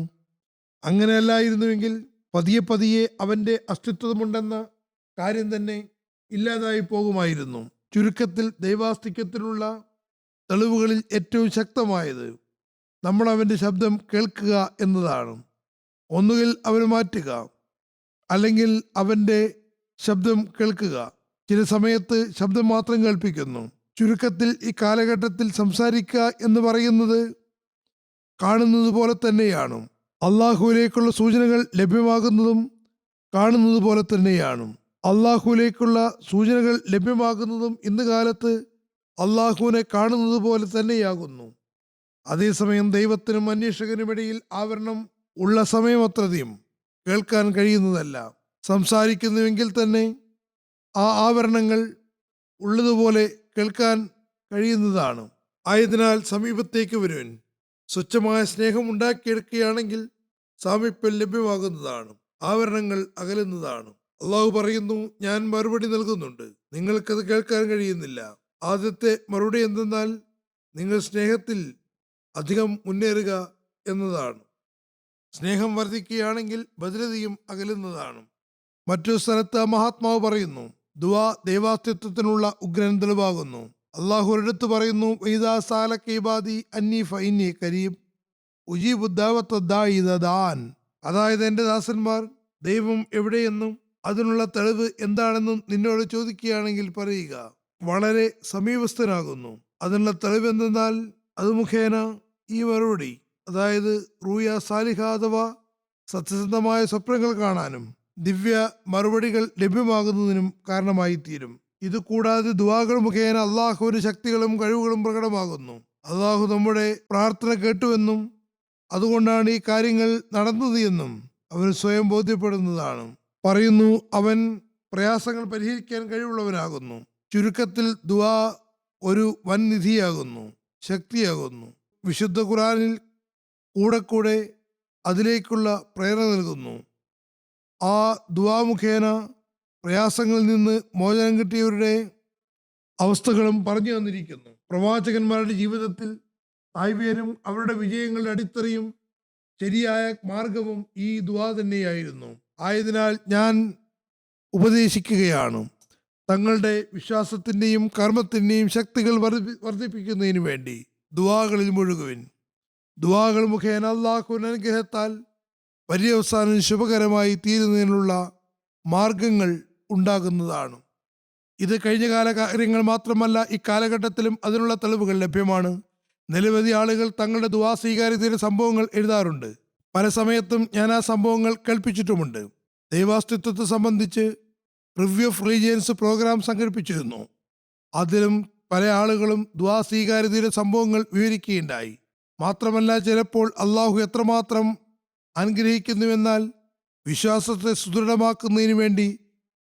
അങ്ങനെയല്ലായിരുന്നുവെങ്കിൽ പതിയെ പതിയെ അവൻ്റെ അസ്തിത്വമുണ്ടെന്ന കാര്യം തന്നെ ഇല്ലാതായി പോകുമായിരുന്നു. ചുരുക്കത്തിൽ ദൈവാസ്തിക്യത്തിലുള്ള തെളിവുകളിൽ ഏറ്റവും ശക്തമായത് നമ്മൾ അവൻ്റെ ശബ്ദം കേൾക്കുക എന്നതാണ്. ഒന്നുകിൽ അവന് മാറ്റുക, അല്ലെങ്കിൽ അവൻ്റെ ശബ്ദം കേൾക്കുക. ചില സമയത്ത് ശബ്ദം മാത്രം കേൾപ്പിക്കുന്നു. ചുരുക്കത്തിൽ ഈ കാലഘട്ടത്തിൽ സംസാരിക്കുക എന്ന് പറയുന്നത് കാണുന്നത് പോലെ തന്നെയാണ്. അള്ളാഹുവിലേക്കുള്ള സൂചനകൾ ലഭ്യമാകുന്നതും കാണുന്നത് പോലെ തന്നെയാണ്. അള്ളാഹുവിലേക്കുള്ള സൂചനകൾ ലഭ്യമാകുന്നതും ഇന്ന് കാലത്ത് അള്ളാഹുവിനെ കാണുന്നത് പോലെ തന്നെയാകുന്നു. അതേസമയം ദൈവത്തിനും അന്വേഷകനുമിടയിൽ ആവരണം ഉള്ള സമയം അത്രയധികം കേൾക്കാൻ കഴിയുന്നതല്ല. സംസാരിക്കുന്നുവെങ്കിൽ തന്നെ ആ ആവരണങ്ങൾ ഉള്ളതുപോലെ കേൾക്കാൻ കഴിയുന്നതാണ്. ആയതിനാൽ സമീപത്തേക്ക് വരുവൻ. സ്വച്ഛമായ സ്നേഹം ഉണ്ടാക്കിയെടുക്കുകയാണെങ്കിൽ സാമീപ്യം ലഭ്യമാകുന്നതാണ്, ആവരണങ്ങൾ അകലുന്നതാണ്. അള്ളാഹു പറയുന്നു, ഞാൻ മറുപടി നൽകുന്നുണ്ട്, നിങ്ങൾക്കത് കേൾക്കാൻ കഴിയുന്നില്ല. ആദ്യത്തെ മറുപടി എന്തെന്നാൽ നിങ്ങൾ സ്നേഹത്തിൽ അധികം മുന്നേറുക എന്നതാണ്. സ്നേഹം വർദ്ധിക്കുകയാണെങ്കിൽ ഭദ്രതയും അകലുന്നതാണ്. മറ്റൊരു സ്ഥലത്ത് മഹാത്മാവ് പറയുന്നു, ദുആ ദൈവാസ്തിത്വത്തിനുള്ള ഉഗ്രൻ തെളിവാകുന്നു. അള്ളാഹു ഒരിടത്ത് പറയുന്നു, ഇദാ സാലക ഇബാദി അന്നി ഫഇന്നി ഖരീബ് ഉജീബു ദഅവത ദാഇ ഇദാ ദഅൻ. അതായത് എൻ്റെ ദാസന്മാർ ദൈവം എവിടെയെന്നും അതിനുള്ള തെളിവ് എന്താണെന്നും നിന്നോട് ചോദിക്കുകയാണെങ്കിൽ പറയുക, വളരെ സമീപസ്ഥനാകുന്നു. അതിനുള്ള തെളിവ് എന്തെന്നാൽ അത് മുഖേന ഈ മറുപടി, അതായത് റൂയ സാലിഹ അഥവാ സത്യസന്ധമായ സ്വപ്നങ്ങൾ കാണാനും ദിവ്യ മറുപടികൾ ലഭ്യമാകുന്നതിനും കാരണമായി തീരും. ഇത് കൂടാതെ ദുആകൾ മുഖേന അള്ളാഹുവിന്റെ ശക്തികളും കഴിവുകളും പ്രകടമാകുന്നു. അള്ളാഹു നമ്മുടെ പ്രാർത്ഥന കേട്ടുവെന്നും അതുകൊണ്ടാണ് ഈ കാര്യങ്ങൾ നടന്നത് എന്നും അവന് സ്വയം ബോധ്യപ്പെടുന്നതാണ്. പറയുന്നു, അവൻ പ്രയാസങ്ങൾ പരിഹരിക്കാൻ കഴിവുള്ളവനാകുന്നു. ചുരുക്കത്തിൽ ദുആ ഒരു വൻ നിധിയാകുന്നു, ശക്തിയാകുന്നു. വിശുദ്ധ ഖുർആനിൽ കൂടെ കൂടെ അതിലേക്കുള്ള പ്രേരണ നൽകുന്നു. ആ ദുആ മുഖേന പ്രയാസങ്ങളിൽ നിന്ന് മോചനം കിട്ടിയവരുടെ അവസ്ഥകളും പറഞ്ഞു തന്നിരിക്കുന്നു. പ്രവാചകന്മാരുടെ ജീവിതത്തിൽ തായ്വേരും അവരുടെ വിജയങ്ങളുടെ അടിത്തറയും ശരിയായ മാർഗവും ഈ ദുആ തന്നെയായിരുന്നു. ആയതിനാൽ ഞാൻ ഉപദേശിക്കുകയാണ്, തങ്ങളുടെ വിശ്വാസത്തിൻ്റെയും കർമ്മത്തിൻ്റെയും ശക്തികൾ വർദ്ധിപ്പിക്കുന്നതിന് വേണ്ടി ദുആകളിൽ മുഴുകുവിൻ. ദുആകൾ മുഖേന അല്ലാഹുവിന്റെ അനുഗ്രഹത്താൽ പര്യവസാനം ശുഭകരമായി തീരുന്നതിനുള്ള മാർഗങ്ങൾ ഉണ്ടാകുന്നതാണ്. ഇത് കഴിഞ്ഞകാല കാര്യങ്ങൾ മാത്രമല്ല, ഇക്കാലഘട്ടത്തിലും അതിനുള്ള തെളിവുകൾ ലഭ്യമാണ്. നിരവധി ആളുകൾ തങ്ങളുടെ ദുആ സ്വീകാര്യതയുടെ സംഭവങ്ങൾ എഴുതാറുണ്ട്. പല സമയത്തും ഞാൻ ആ സംഭവങ്ങൾ കേൾപ്പിച്ചിട്ടുമുണ്ട്. ദൈവാസ്തിത്വത്തെ സംബന്ധിച്ച് റിവ്യൂ ഓഫ് റിലീജിയൻസ് പ്രോഗ്രാം സംഘടിപ്പിച്ചിരുന്നു. അതിലും പല ആളുകളും ദുആ സ്വീകാര്യതയുടെ സംഭവങ്ങൾ വിവരിക്കുകയുണ്ടായി. മാത്രമല്ല, ചിലപ്പോൾ അള്ളാഹു എത്രമാത്രം അനുഗ്രഹിക്കുന്നുവെന്നാൽ വിശ്വാസത്തെ സുദൃഢമാക്കുന്നതിന് വേണ്ടി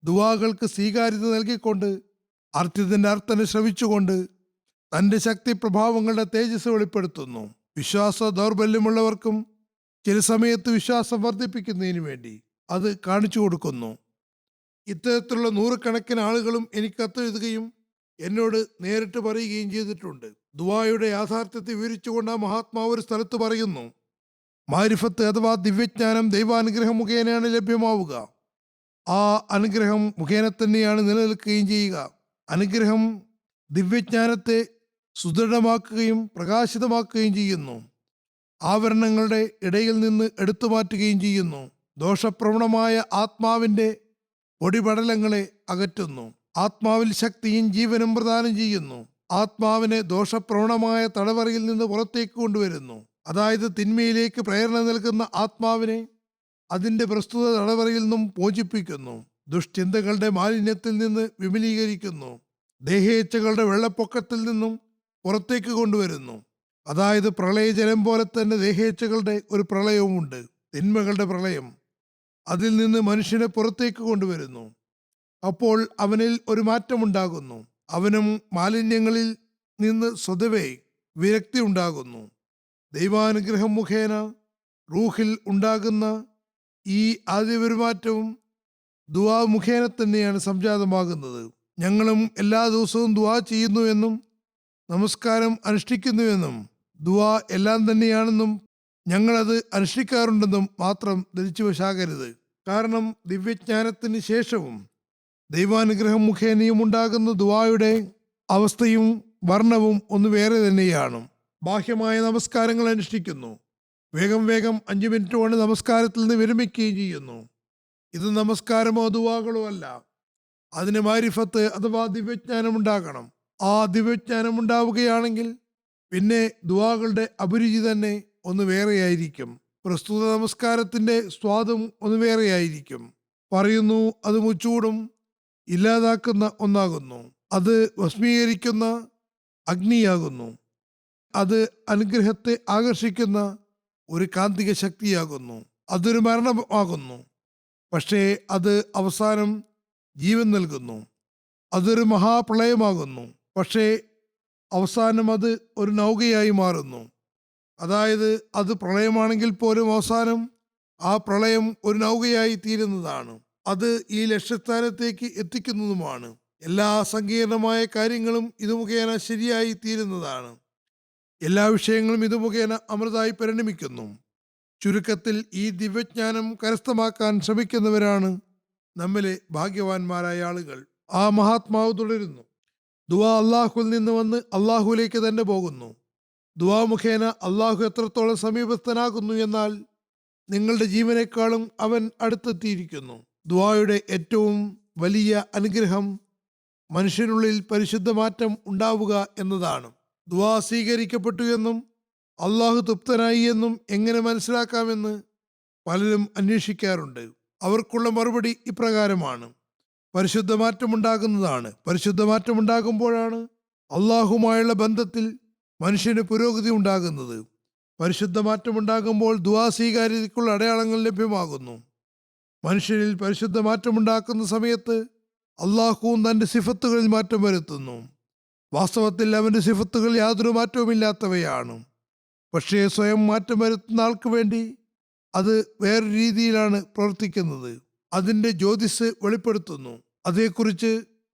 ദുആകൾക്ക് സ്വീകാര്യത നൽകിക്കൊണ്ട് അർത്ഥത്തിന്റെ അർത്ഥം ശ്രവിച്ചുകൊണ്ട് തൻ്റെ ശക്തി പ്രഭാവങ്ങളുടെ തേജസ് വെളിപ്പെടുത്തുന്നു. വിശ്വാസ ദൗർബല്യമുള്ളവർക്കും ചില സമയത്ത് വിശ്വാസം വർദ്ധിപ്പിക്കുന്നതിന് വേണ്ടി അത് കാണിച്ചു കൊടുക്കുന്നു. ഇത്തരത്തിലുള്ള നൂറുകണക്കിന് ആളുകളും എനിക്ക് കത്തെഴുതുകയും എന്നോട് നേരിട്ട് പറയുകയും ചെയ്തിട്ടുണ്ട്. ദുആയുടെ യാഥാർത്ഥ്യത്തെ വിവരിച്ചുകൊണ്ട് ആ മഹാത്മാവ് ഒരു സ്ഥലത്ത് പറയുന്നു, മാരിഫത്ത് അഥവാ ദിവ്യജ്ഞാനം ദൈവാനുഗ്രഹം മുഖേനയാണ് ലഭ്യമാവുക. ആ അനുഗ്രഹം മുഖേന തന്നെയാണ് നിലനിൽക്കുകയും ചെയ്യുക. അനുഗ്രഹം ദിവ്യജ്ഞാനത്തെ സുദൃഢമാക്കുകയും പ്രകാശിതമാക്കുകയും ചെയ്യുന്നു. ആവരണങ്ങളുടെ ഇടയിൽ നിന്ന് എടുത്തു മാറ്റുകയും ചെയ്യുന്നു. ദോഷപ്രവണമായ ആത്മാവിൻ്റെ പൊടിപടലങ്ങളെ അകറ്റുന്നു. ആത്മാവിൽ ശക്തിയും ജീവനും പ്രദാനം ചെയ്യുന്നു. ആത്മാവിനെ ദോഷപ്രവണമായ തടവറയിൽ നിന്ന് പുറത്തേക്ക് കൊണ്ടുവരുന്നു. അതായത് തിന്മയിലേക്ക് പ്രേരണ നൽകുന്ന ആത്മാവിനെ അതിൻ്റെ പ്രസ്തുത തടവറയിൽ നിന്നും മോചിപ്പിക്കുന്നു. ദുഷ്ചിന്തകളുടെ മാലിന്യത്തിൽ നിന്ന് വിമലീകരിക്കുന്നു. ദേഹേച്ഛകളുടെ വെള്ളപ്പൊക്കത്തിൽ നിന്നും പുറത്തേക്ക് കൊണ്ടുവരുന്നു. അതായത് പ്രളയജലം പോലെ തന്നെ ദേഹേച്ഛകളുടെ ഒരു പ്രളയവുമുണ്ട്, തിന്മകളുടെ പ്രളയം. അതിൽ നിന്ന് മനുഷ്യനെ പുറത്തേക്ക് കൊണ്ടുവരുന്നു. അപ്പോൾ അവനിൽ ഒരു മാറ്റമുണ്ടാകുന്നു. അവനും മാലിന്യങ്ങളിൽ നിന്ന് സ്വതവേ വിരക്തി ഉണ്ടാകുന്നു. ദൈവാനുഗ്രഹം മുഖേന റൂഹിൽ ഉണ്ടാകുന്ന ഈ ആദ്യ പെരുമാറ്റവും ദുആ മുഖേന തന്നെയാണ് സംജാതമാകുന്നത്. ഞങ്ങളും എല്ലാ ദിവസവും ദുആ ചെയ്യുന്നുവെന്നും നമസ്കാരം അനുഷ്ഠിക്കുന്നുവെന്നും ദുആ എല്ലാം തന്നെയാണെന്നും ഞങ്ങളത് അനുഷ്ഠിക്കാറുണ്ടെന്നും മാത്രം ധരിച്ചു വശാകരുത്. കാരണം ദിവ്യജ്ഞാനത്തിന് ശേഷവും ദൈവാനുഗ്രഹം മുഖേനയും ഉണ്ടാകുന്ന ദുആയുടെ അവസ്ഥയും വർണ്ണവും ഒന്ന് വേറെ തന്നെയാണ്. ബാഹ്യമായ നമസ്കാരങ്ങൾ അനുഷ്ഠിക്കുന്നു. വേഗം 5 മിനിറ്റ് കൊണ്ട് നമസ്കാരത്തിൽ നിന്ന് വിരമിക്കുകയും ചെയ്യുന്നു. ഇത് നമസ്കാരമോ ദുആകളോ അല്ല. അതിന് മാരിഫത്ത് അഥവാ ദിവ്യജ്ഞാനം ഉണ്ടാകണം. ആ ദിവ്യജ്ഞാനം ഉണ്ടാവുകയാണെങ്കിൽ പിന്നെ ദുആകളുടെ അഭിരുചി തന്നെ ഒന്ന് വേറെയായിരിക്കും. പ്രസ്തുത നമസ്കാരത്തിന്റെ സ്വാദും ഒന്ന് വേറെയായിരിക്കും. പറയുന്നു, അത് മുച്ചൂടും ഇല്ലാതാക്കുന്ന ഒന്നാകുന്നു. അത് ഭസ്മീകരിക്കുന്ന അഗ്നിയാകുന്നു. അത് അനുഗ്രഹത്തെ ആകർഷിക്കുന്ന ഒരു കാന്തിക ശക്തിയാകുന്നു. അതൊരു മരണമാകുന്നു, പക്ഷേ അത് അവസാനം ജീവൻ നൽകുന്നു. അതൊരു മഹാപ്രളയമാകുന്നു, പക്ഷേ അവസാനം അത് ഒരു നൗകയായി മാറുന്നു. അതായത് അത് പ്രളയമാണെങ്കിൽ പോലും അവസാനം ആ പ്രളയം ഒരു നൗകയായി തീരുന്നതാണ്. അത് ഈ ലക്ഷ്യസ്ഥാനത്തേക്ക് എത്തിക്കുന്നതുമാണ്. എല്ലാ സങ്കീർണമായ കാര്യങ്ങളും ഇത് മുഖേന ശരിയായി തീരുന്നതാണ്. എല്ലാ വിഷയങ്ങളും ഇത് മുഖേന അമൃതായി പരിണമിക്കുന്നു. ചുരുക്കത്തിൽ ഈ ദിവ്യജ്ഞാനം കരസ്ഥമാക്കാൻ ശ്രമിക്കുന്നവരാണ് നമ്മിലെ ഭാഗ്യവാന്മാരായ ആളുകൾ. ആ മഹാത്മാവ് തുടരുന്നു, ദുആ അള്ളാഹുവിൽ നിന്ന് വന്ന് അള്ളാഹുവിലേക്ക് തന്നെ പോകുന്നു. ദുആ മുഖേന അള്ളാഹു എത്രത്തോളം സമീപസ്ഥനാകുന്നു എന്നാൽ നിങ്ങളുടെ ജീവനേക്കാളും അവൻ അടുത്തെത്തിയിരിക്കുന്നു. ദുആയുടെ ഏറ്റവും വലിയ അനുഗ്രഹം മനുഷ്യനുള്ളിൽ പരിശുദ്ധ മാറ്റം ഉണ്ടാവുക എന്നതാണ്. ദുആ സ്വീകരിക്കപ്പെട്ടു എന്നും അള്ളാഹു തൃപ്തനായി എന്നും എങ്ങനെ മനസ്സിലാക്കാമെന്ന് പലരും അന്വേഷിക്കാറുണ്ട്. അവർക്കുള്ള മറുപടി ഇപ്രകാരമാണ്: പരിശുദ്ധ മാറ്റമുണ്ടാകുന്നതാണ്. പരിശുദ്ധ മാറ്റമുണ്ടാകുമ്പോഴാണ് അള്ളാഹുമായുള്ള ബന്ധത്തിൽ മനുഷ്യന് പുരോഗതി ഉണ്ടാകുന്നത്. പരിശുദ്ധ മാറ്റമുണ്ടാകുമ്പോൾ ദുആ സ്വീകാര്യതയ്ക്കുള്ള അടയാളങ്ങൾ ലഭ്യമാകുന്നു. മനുഷ്യനിൽ പരിശുദ്ധ മാറ്റമുണ്ടാക്കുന്ന സമയത്ത് അള്ളാഹുവും തൻ്റെ സിഫത്തുകളിൽ മാറ്റം വരുത്തുന്നു. വാസ്തവത്തിൽ അവൻ്റെ സിഫത്തുകൾ യാതൊരു മാറ്റവുമില്ലാത്തവയാണ്. പക്ഷേ സ്വയം മാറ്റം വരുത്തുന്ന ആൾക്ക് വേണ്ടി അത് വേറൊരു രീതിയിലാണ് പ്രവർത്തിക്കുന്നത്. അതിൻ്റെ ജ്യോതിസ് വെളിപ്പെടുത്തുന്നു. അതേക്കുറിച്ച്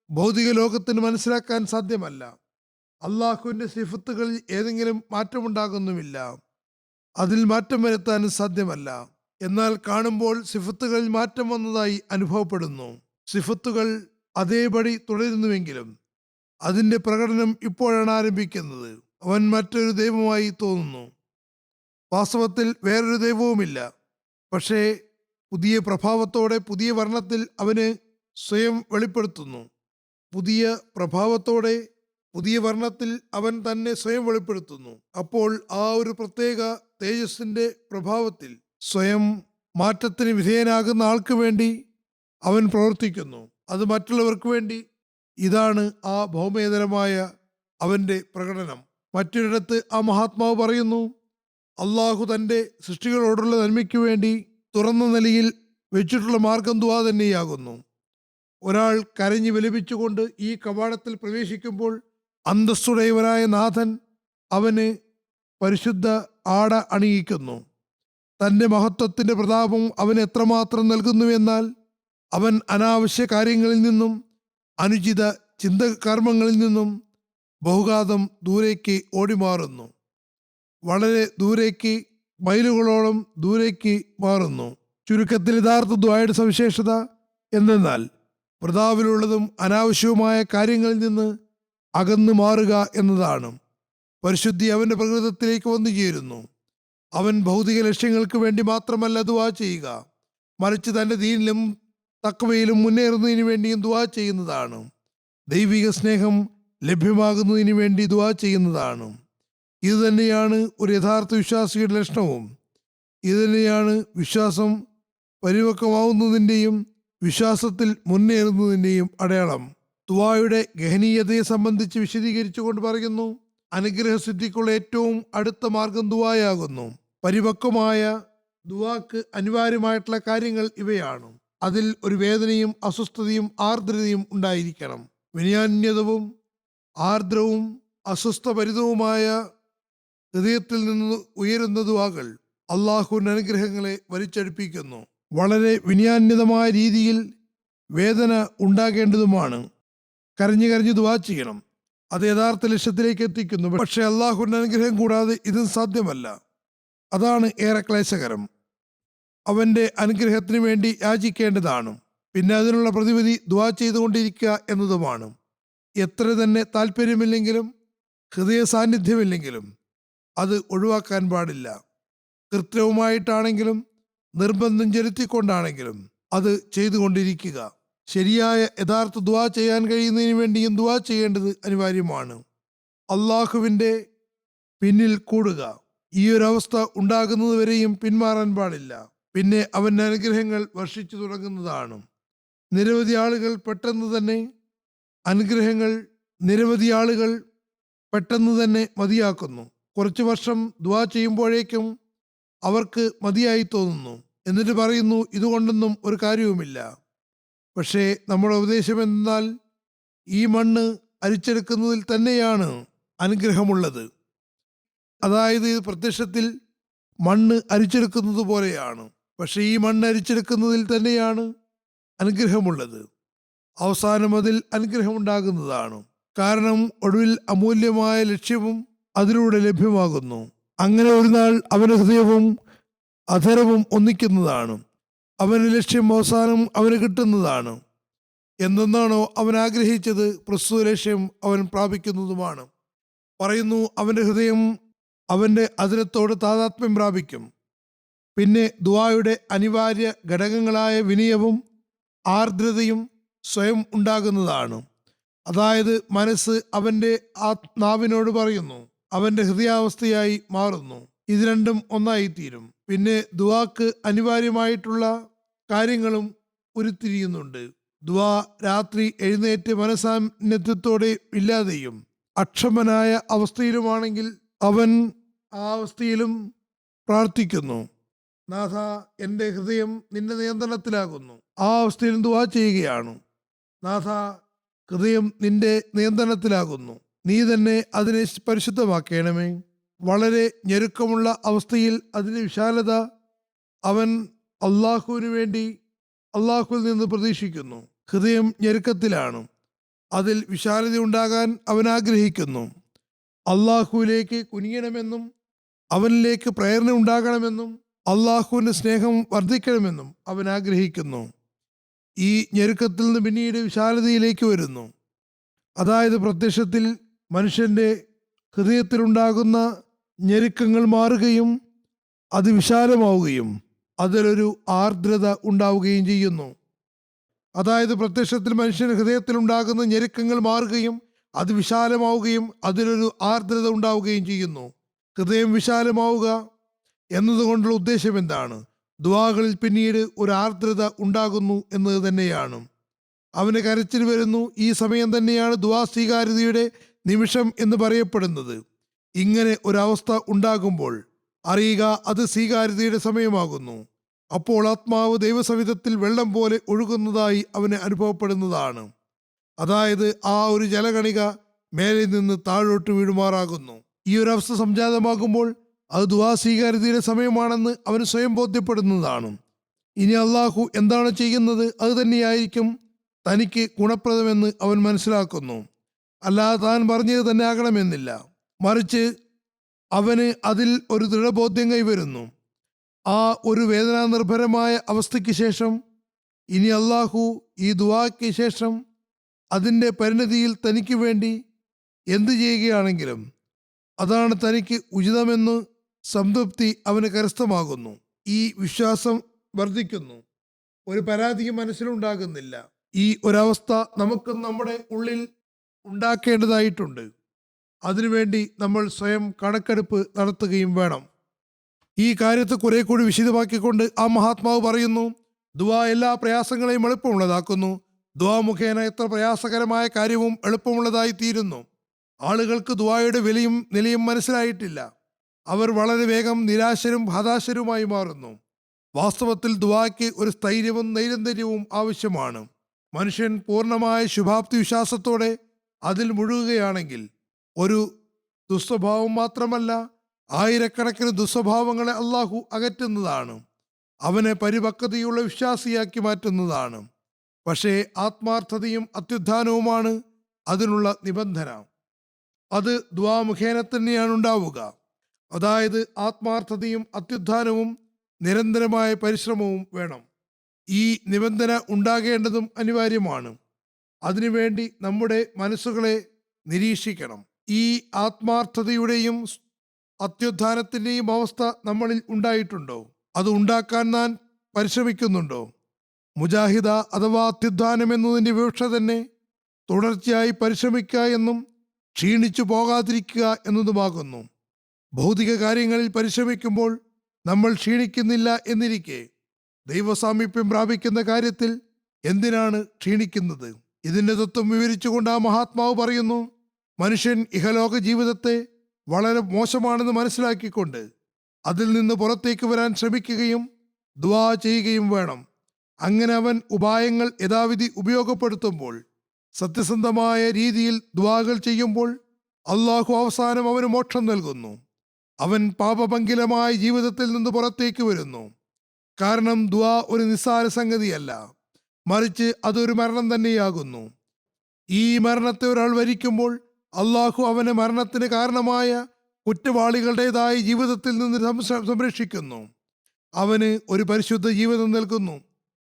ഭൗതിക ലോകത്തിന് മനസ്സിലാക്കാൻ സാധ്യമല്ല. അള്ളാഹുവിൻ്റെ സിഫത്തുകളിൽ ഏതെങ്കിലും മാറ്റമുണ്ടാകുന്നുമില്ല. അതിൽ മാറ്റം വരുത്താനും സാധ്യമല്ല. എന്നാൽ കാണുമ്പോൾ സിഫത്തുകളിൽ മാറ്റം വന്നതായി അനുഭവപ്പെടുന്നു. സിഫത്തുകൾ അതേപടി തുടരുന്നുവെങ്കിലും അതിൻ്റെ പ്രകടനം ഇപ്പോഴാണ് ആരംഭിക്കുന്നത്. അവൻ മറ്റൊരു ദൈവമായി തോന്നുന്നു. വാസ്തവത്തിൽ വേറൊരു ദൈവവുമില്ല. പക്ഷേ പുതിയ പ്രഭാവത്തോടെ പുതിയ വർണ്ണത്തിൽ അവന് സ്വയം വെളിപ്പെടുത്തുന്നു. പുതിയ പ്രഭാവത്തോടെ പുതിയ വർണ്ണത്തിൽ അവൻ തന്നെ സ്വയം വെളിപ്പെടുത്തുന്നു. അപ്പോൾ ആ ഒരു പ്രത്യേക തേജസ്സിൻ്റെ പ്രഭാവത്തിൽ സ്വയം മാറ്റത്തിന് വിധേയനാകുന്ന ആൾക്ക് വേണ്ടി അവൻ പ്രവർത്തിക്കുന്നു. അത് മറ്റുള്ളവർക്ക് വേണ്ടി. ഇതാണ് ആ ഭൗമേതരമായ അവൻ്റെ പ്രകടനം. മറ്റൊരിടത്ത് ആ മഹാത്മാവ് പറയുന്നു, അള്ളാഹു തൻ്റെ സൃഷ്ടികളോടുള്ള നന്മയ്ക്ക് വേണ്ടി തുറന്ന നിലയിൽ വെച്ചിട്ടുള്ള മാർഗം ദുആ തന്നെയാകുന്നു. ഒരാൾ കരഞ്ഞു വിലപിച്ചുകൊണ്ട് ഈ കവാടത്തിൽ പ്രവേശിക്കുമ്പോൾ അന്തസ്സുടയവനായ നാഥൻ അവന് പരിശുദ്ധ ആട അണിയിക്കുന്നു. തൻ്റെ മഹത്വത്തിൻ്റെ പ്രതാപം അവന് എത്രമാത്രം നൽകുന്നുവെന്നാൽ അവൻ അനാവശ്യ കാര്യങ്ങളിൽ നിന്നും അനുചിത ചിന്തകർമ്മങ്ങളിൽ നിന്നും ബഹുഘാതം ദൂരേക്ക് ഓടിമാറുന്നു. വളരെ ദൂരേക്ക്, മൈലുകളോളം ദൂരേക്ക് മാറുന്നു. ചുരുക്കത്തിൽ യഥാർത്ഥ ദുആയുടെ സവിശേഷത എന്തെന്നാൽ വൃഥാവിലുള്ളതും അനാവശ്യവുമായ കാര്യങ്ങളിൽ നിന്ന് അകന്നു മാറുക എന്നതാണ്. പരിശുദ്ധി അവൻ്റെ പ്രകൃതത്തിലേക്ക് വന്നു ചേരുന്നു. അവൻ ഭൗതിക ലക്ഷ്യങ്ങൾക്ക് വേണ്ടി മാത്രമല്ല ദുആ ചെയ്യുക, മറിച്ച് തൻ്റെ ദീനിലും തഖ്വയിലും മുന്നേറുന്നതിന് വേണ്ടിയും ദുആ ചെയ്യുന്നതാണ്. ദൈവിക സ്നേഹം ലഭ്യമാകുന്നതിന് വേണ്ടി ദുആ ചെയ്യുന്നതാണ്. ഇത് തന്നെയാണ് ഒരു യഥാർത്ഥ വിശ്വാസിയുടെ ലക്ഷണവും. ഇത് തന്നെയാണ് വിശ്വാസം പരിപക്വമാവുന്നതിൻ്റെയും വിശ്വാസത്തിൽ മുന്നേറുന്നതിൻ്റെയും അടയാളം. ദുആയുടെ ഗഹനീയതയെ സംബന്ധിച്ച് വിശദീകരിച്ചുകൊണ്ട് പറയുന്നു, അനുഗ്രഹസിദ്ധിക്കുള്ള ഏറ്റവും അടുത്ത മാർഗം ദുആയാകുന്നു. പരിപക്വമായ ദുആക്ക് അനിവാര്യമായിട്ടുള്ള കാര്യങ്ങൾ ഇവയാണ്. അതിൽ ഒരു വേദനയും അസ്വസ്ഥതയും ആർദ്രതയും ഉണ്ടായിരിക്കണം. വിനയാന്യതവും ആർദ്രവും അസ്വസ്ഥഭരിതവുമായ ഹൃദയത്തിൽ നിന്ന് ഉയരുന്ന ദുആകൾ അള്ളാഹുവിൻ്റെ അനുഗ്രഹങ്ങളെ വലിച്ചടിപ്പിക്കുന്നു. വളരെ വിനയാന്യതമായ രീതിയിൽ വേദന ഉണ്ടാകേണ്ടതുമാണ്. കരഞ്ഞു കരഞ്ഞ് ദുആ ചെയ്യണം. അത് യഥാർത്ഥ ലക്ഷ്യത്തിലേക്ക് എത്തിക്കുന്നു. പക്ഷേ അള്ളാഹുവിൻ്റെ അനുഗ്രഹം കൂടാതെ ഇതും സാധ്യമല്ല. അതാണ് ഏറെ ക്ലേശകരം. അവൻ്റെ അനുഗ്രഹത്തിന് വേണ്ടി യാചിക്കേണ്ടതാണ്. പിന്നെ അതിനുള്ള പ്രതിവിധി ദുആ ചെയ്തുകൊണ്ടിരിക്കുക എന്നതുമാണ്. എത്ര തന്നെ താല്പര്യമില്ലെങ്കിലും ഹൃദയ സാന്നിധ്യമില്ലെങ്കിലും അത് ഒഴിവാക്കാൻ പാടില്ല. കൃത്യവുമായിട്ടാണെങ്കിലും നിർബന്ധം ചെലുത്തിക്കൊണ്ടാണെങ്കിലും അത് ചെയ്തുകൊണ്ടിരിക്കുക. ശരിയായ യഥാർത്ഥ ദുആ ചെയ്യാൻ കഴിയുന്നതിന് വേണ്ടിയും ദുആ ചെയ്യേണ്ടത് അനിവാര്യമാണ്. അള്ളാഹുവിൻ്റെ പിന്നിൽ കൂടുക. ഈ ഒരു അവസ്ഥ ഉണ്ടാകുന്നതുവരെയും പിന്മാറാൻ പാടില്ല. പിന്നെ അവൻ്റെ അനുഗ്രഹങ്ങൾ വർഷിച്ചു തുടങ്ങുന്നതാണ്. നിരവധി ആളുകൾ പെട്ടെന്ന് തന്നെ അനുഗ്രഹങ്ങൾ നിരവധി ആളുകൾ പെട്ടെന്ന് തന്നെ മതിയാക്കുന്നു. കുറച്ചു വർഷം ദുആ ചെയ്യുമ്പോഴേക്കും അവർക്ക് മതിയായി തോന്നുന്നു. എന്നിട്ട് പറയുന്നു, ഇതുകൊണ്ടൊന്നും ഒരു കാര്യവുമില്ല. പക്ഷേ നമ്മുടെ ഉപദേശം എന്നാൽ ഈ മണ്ണ് അരിച്ചെടുക്കുന്നതിൽ തന്നെയാണ് അനുഗ്രഹമുള്ളത്. അതായത് ഇത് പ്രത്യക്ഷത്തിൽ മണ്ണ് അരിച്ചെടുക്കുന്നത് പോലെയാണ്. പക്ഷേ ഈ മണ്ണ് അരിച്ചെടുക്കുന്നതിൽ തന്നെയാണ് അനുഗ്രഹമുള്ളത്. അവസാനം അതിൽ അനുഗ്രഹമുണ്ടാകുന്നതാണ്. കാരണം ഒടുവിൽ അമൂല്യമായ ലക്ഷ്യവും അതിലൂടെ ലഭ്യമാകുന്നു. അങ്ങനെ ഒരു നാൾ അവന്റെ ഹൃദയവും അധരവും ഒന്നിക്കുന്നതാണ്. അവന്റെ ലക്ഷ്യം അവസാനം അവന് കിട്ടുന്നതാണ്. എന്തെന്നാണോ അവൻ ആഗ്രഹിച്ചത് പ്രസ്തുത ലക്ഷ്യം അവൻ പ്രാപിക്കുന്നതുമാണ്. പറയുന്നു, അവന്റെ ഹൃദയം അവന്റെ അധരത്തോട് താദാത്മ്യം പ്രാപിക്കും. പിന്നെ ദുആയുടെ അനിവാര്യ ഘടകങ്ങളായ വിനയവും ആർദ്രതയും സ്വയം ഉണ്ടാകുന്നതാണ്. അതായത് മനസ്സ് അവന്റെ നാവിനോട് പറയുന്നു, അവന്റെ ഹൃദയാവസ്ഥയായി മാറുന്നു. ഇത് രണ്ടും ഒന്നായിത്തീരും. പിന്നെ ദുആക്ക് അനിവാര്യമായിട്ടുള്ള കാര്യങ്ങളും ഉരുത്തിരിയുന്നുണ്ട്. ദുആ രാത്രി എഴുന്നേറ്റ് മനസാന്നിധ്യത്തോടെ ഇല്ലാതെയും അക്ഷമനായ അവസ്ഥയിലുമാണെങ്കിൽ അവൻ ആ അവസ്ഥയിലും പ്രാർത്ഥിക്കുന്നു, നാഥ, എൻ്റെ ഹൃദയം നിന്റെ നിയന്ത്രണത്തിലാകുന്നു. ആ അവസ്ഥയിലും ദുആ ചെയ്യുകയാണ്, നാഥ, ഹൃദയം നിന്റെ നിയന്ത്രണത്തിലാകുന്നു, നീ തന്നെ അതിനെ പരിശുദ്ധമാക്കണമേ. വളരെ ഞെരുക്കമുള്ള അവസ്ഥയിൽ അതിൻ്റെ വിശാലത അവൻ അള്ളാഹുവിന് വേണ്ടി അള്ളാഹുവിൽ നിന്ന് പ്രതീക്ഷിക്കുന്നു. ഹൃദയം ഞെരുക്കത്തിലാണ്, അതിൽ വിശാലത ഉണ്ടാകാൻ അവൻ ആഗ്രഹിക്കുന്നു. അള്ളാഹുവിലേക്ക് കുനിയണമെന്നും അവനിലേക്ക് പ്രേരണ ഉണ്ടാകണമെന്നും അള്ളാഹുവിൻ്റെ സ്നേഹം വർദ്ധിക്കണമെന്നും അവൻ ആഗ്രഹിക്കുന്നു. ഈ ഞെരുക്കത്തിൽ നിന്ന് പിന്നീട് വിശാലതയിലേക്ക് വരുന്നു. അതായത് പ്രത്യക്ഷത്തിൽ മനുഷ്യൻ്റെ ഹൃദയത്തിലുണ്ടാകുന്ന ഞെരുക്കങ്ങൾ മാറുകയും അത് വിശാലമാവുകയും അതിലൊരു ആർദ്രത ഉണ്ടാവുകയും ചെയ്യുന്നു. അതായത് പ്രത്യക്ഷത്തിൽ മനുഷ്യൻ്റെ ഹൃദയത്തിലുണ്ടാകുന്ന ഞെരുക്കങ്ങൾ മാറുകയും അത് വിശാലമാവുകയും അതിലൊരു ആർദ്രത ഉണ്ടാവുകയും ചെയ്യുന്നു. ഹൃദയം വിശാലമാവുക എന്നതുകൊണ്ടുള്ള ഉദ്ദേശം എന്താണ്? ദുആകളിൽ പിന്നീട് ഒരു ആർദ്രത ഉണ്ടാകുന്നു എന്നത് തന്നെയാണ്. അവന് കരച്ചിൽ വരുന്നു. ഈ സമയം തന്നെയാണ് ദുആ സ്വീകാര്യതയുടെ നിമിഷം എന്ന് പറയപ്പെടുന്നത്. ഇങ്ങനെ ഒരവസ്ഥ ഉണ്ടാകുമ്പോൾ അറിയുക, അത് സ്വീകാര്യതയുടെ സമയമാകുന്നു. അപ്പോൾ ആത്മാവ് ദൈവസവിധത്തിൽ വെള്ളം പോലെ ഒഴുകുന്നതായി അവന് അനുഭവപ്പെടുന്നതാണ്. അതായത് ആ ഒരു ജലകണിക മേലെ നിന്ന് താഴോട്ട് വീഴുമാറാകുന്നു. ഈ ഒരു അവസ്ഥ സംജാതമാകുമ്പോൾ അത് ദുആ സ്വീകാര്യതയുടെ സമയമാണെന്ന് അവന് സ്വയം ബോധ്യപ്പെടുന്നതാണ്. ഇനി അള്ളാഹു എന്താണ് ചെയ്യുന്നത് അത് തന്നെയായിരിക്കും തനിക്ക് ഗുണപ്രദമെന്ന് അവൻ മനസ്സിലാക്കുന്നു. അല്ലാതെ താൻ പറഞ്ഞത് തന്നെ ആകണമെന്നില്ല. മറിച്ച് അവന് അതിൽ ഒരു ദൃഢബോധ്യം കൈവരുന്നു. ആ ഒരു വേദനാനിർഭരമായ അവസ്ഥയ്ക്ക് ശേഷം ഇനി അള്ളാഹു ഈ ദുആയ്ക്ക് ശേഷം അതിൻ്റെ പരിണതിയിൽ തനിക്ക് വേണ്ടി എന്തു ചെയ്യുകയാണെങ്കിലും അതാണ് തനിക്ക് ഉചിതമെന്ന് സംതൃപ്തി അവന് കരസ്ഥമാകുന്നു. ഈ വിശ്വാസം വർദ്ധിക്കുന്നു. ഒരു പരാതിയും മനസ്സിലുണ്ടാകുന്നില്ല. ഈ ഒരവസ്ഥ നമുക്ക് നമ്മുടെ ഉള്ളിൽ ഉണ്ടാക്കേണ്ടതായിട്ടുണ്ട്. അതിനുവേണ്ടി നമ്മൾ സ്വയം കണക്കെടുപ്പ് നടത്തുകയും വേണം. ഈ കാര്യത്തെ കുറെ കൂടി വിശദമാക്കിക്കൊണ്ട് ആ മഹാത്മാവ് പറയുന്നു, ദുആ എല്ലാ പ്രയാസങ്ങളെയും എളുപ്പമുള്ളതാക്കുന്നു. ദുആ മുഖേന എത്ര പ്രയാസകരമായ കാര്യവും എളുപ്പമുള്ളതായി തീരുന്നു. ആളുകൾക്ക് ദുആയുടെ വിലയും നിലയും മനസ്സിലായിട്ടില്ല. അവർ വളരെ വേഗം നിരാശരും ഹതാശരുമായി മാറുന്നു. വാസ്തവത്തിൽ ദുആയ്ക്ക് ഒരു സ്ഥൈര്യവും നൈരന്തര്യവും ആവശ്യമാണ്. മനുഷ്യൻ പൂർണ്ണമായ ശുഭാപ്തി വിശ്വാസത്തോടെ അതിൽ മുഴുകുകയാണെങ്കിൽ ഒരു ദുസ്വഭാവം മാത്രമല്ല, ആയിരക്കണക്കിന് ദുസ്വഭാവങ്ങളെ അള്ളാഹു അകറ്റുന്നതാണ്. അവനെ പരിപക്വതയുള്ള വിശ്വാസിയാക്കി മാറ്റുന്നതാണ്. പക്ഷേ ആത്മാർത്ഥതയും അത്യുത്ഥാനവുമാണ് അതിനുള്ള നിബന്ധന. അത് ദുആ മുഖേന തന്നെയാണ് ഉണ്ടാവുക. അതായത് ആത്മാർത്ഥതയും അത്യുത്ഥാനവും നിരന്തരമായ പരിശ്രമവും വേണം. ഈ നിബന്ധന ഉണ്ടാകേണ്ടതും അനിവാര്യമാണ്. അതിനുവേണ്ടി നമ്മുടെ മനസ്സുകളെ നിരീക്ഷിക്കണം. ഈ ആത്മാർത്ഥതയുടെയും അത്യുത്ഥാനത്തിൻ്റെയും അവസ്ഥ നമ്മളിൽ ഉണ്ടായിട്ടുണ്ടോ? അത് ഉണ്ടാക്കാൻ നാം പരിശ്രമിക്കുന്നുണ്ടോ? മുജാഹിദ അഥവാ അത്യുത്ഥാനം എന്നതിൻ്റെ വിവക്ഷ തന്നെ തുടർച്ചയായി പരിശ്രമിക്കുക എന്നും ക്ഷീണിച്ചു പോകാതിരിക്കുക എന്നതുമാകുന്നു. ഭൗതിക കാര്യങ്ങളിൽ പരിശ്രമിക്കുമ്പോൾ നമ്മൾ ക്ഷീണിക്കുന്നില്ല എന്നിരിക്കെ ദൈവസാമീപ്യം പ്രാപിക്കുന്ന കാര്യത്തിൽ എന്തിനാണ് ക്ഷീണിക്കുന്നത്? ഇതിന്റെ തത്വം വിവരിച്ചുകൊണ്ട് ആ മഹാത്മാവ് പറയുന്നു, മനുഷ്യൻ ഇഹലോക ജീവിതത്തെ വളരെ മോശമാണെന്ന് മനസ്സിലാക്കിക്കൊണ്ട് അതിൽ നിന്ന് പുറത്തേക്ക് വരാൻ ശ്രമിക്കുകയും ദുആ ചെയ്യുകയും വേണം. അങ്ങനെ അവൻ ഉപായങ്ങൾ യഥാവിധി ഉപയോഗപ്പെടുത്തുമ്പോൾ, സത്യസന്ധമായ രീതിയിൽ ദുആകൾ ചെയ്യുമ്പോൾ അള്ളാഹു അവസാനം അവന് മോക്ഷം നൽകുന്നു. അവൻ പാപഭംഗിലമായ ജീവിതത്തിൽ നിന്ന് പുറത്തേക്ക് വരുന്നു. കാരണം ദുആ ഒരു നിസ്സാര സംഗതിയല്ല, മറിച്ച് അതൊരു മരണം തന്നെയാകുന്നു. ഈ മരണത്തെ ഒരാൾ വരിക്കുമ്പോൾ അള്ളാഹു അവനെ മരണത്തിന് കാരണമായ കുറ്റവാളികളുടേതായ ജീവിതത്തിൽ നിന്ന് സംരക്ഷിക്കുന്നു. അവന് ഒരു പരിശുദ്ധ ജീവിതം നൽകുന്നു.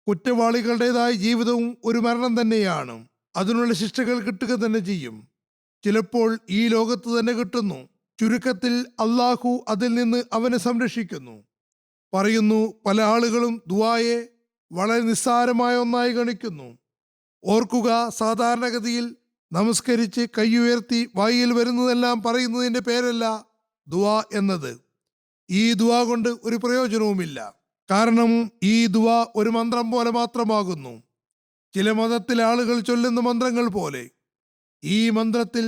കുറ്റവാളികളുടേതായ ജീവിതവും ഒരു മരണം തന്നെയാണ്. അതിനുള്ള ശിക്ഷകൾ കിട്ടുക തന്നെ ചെയ്യും. ചിലപ്പോൾ ഈ ലോകത്ത് തന്നെ കിട്ടുന്നു. ചുരുക്കത്തിൽ അള്ളാഹു അതിൽ നിന്ന് അവനെ സംരക്ഷിക്കുന്നു. പറയുന്നു, പല ആളുകളും ദുആയെ വളരെ നിസ്സാരമായ ഒന്നായി ഗണിക്കുന്നു. ഓർക്കുക, സാധാരണഗതിയിൽ നമസ്കരിച്ച് കൈയുയർത്തി വായിൽ വരുന്നതെല്ലാം പറയുന്നതിൻ്റെ പേരല്ല ദുആ എന്നത്. ഈ ദുആ കൊണ്ട് ഒരു പ്രയോജനവുമില്ല. കാരണം ഈ ദുആ ഒരു മന്ത്രം പോലെ മാത്രമാകുന്നു. ചില മതത്തിലെ ആളുകൾ ചൊല്ലുന്ന മന്ത്രങ്ങൾ പോലെ. ഈ മന്ത്രത്തിൽ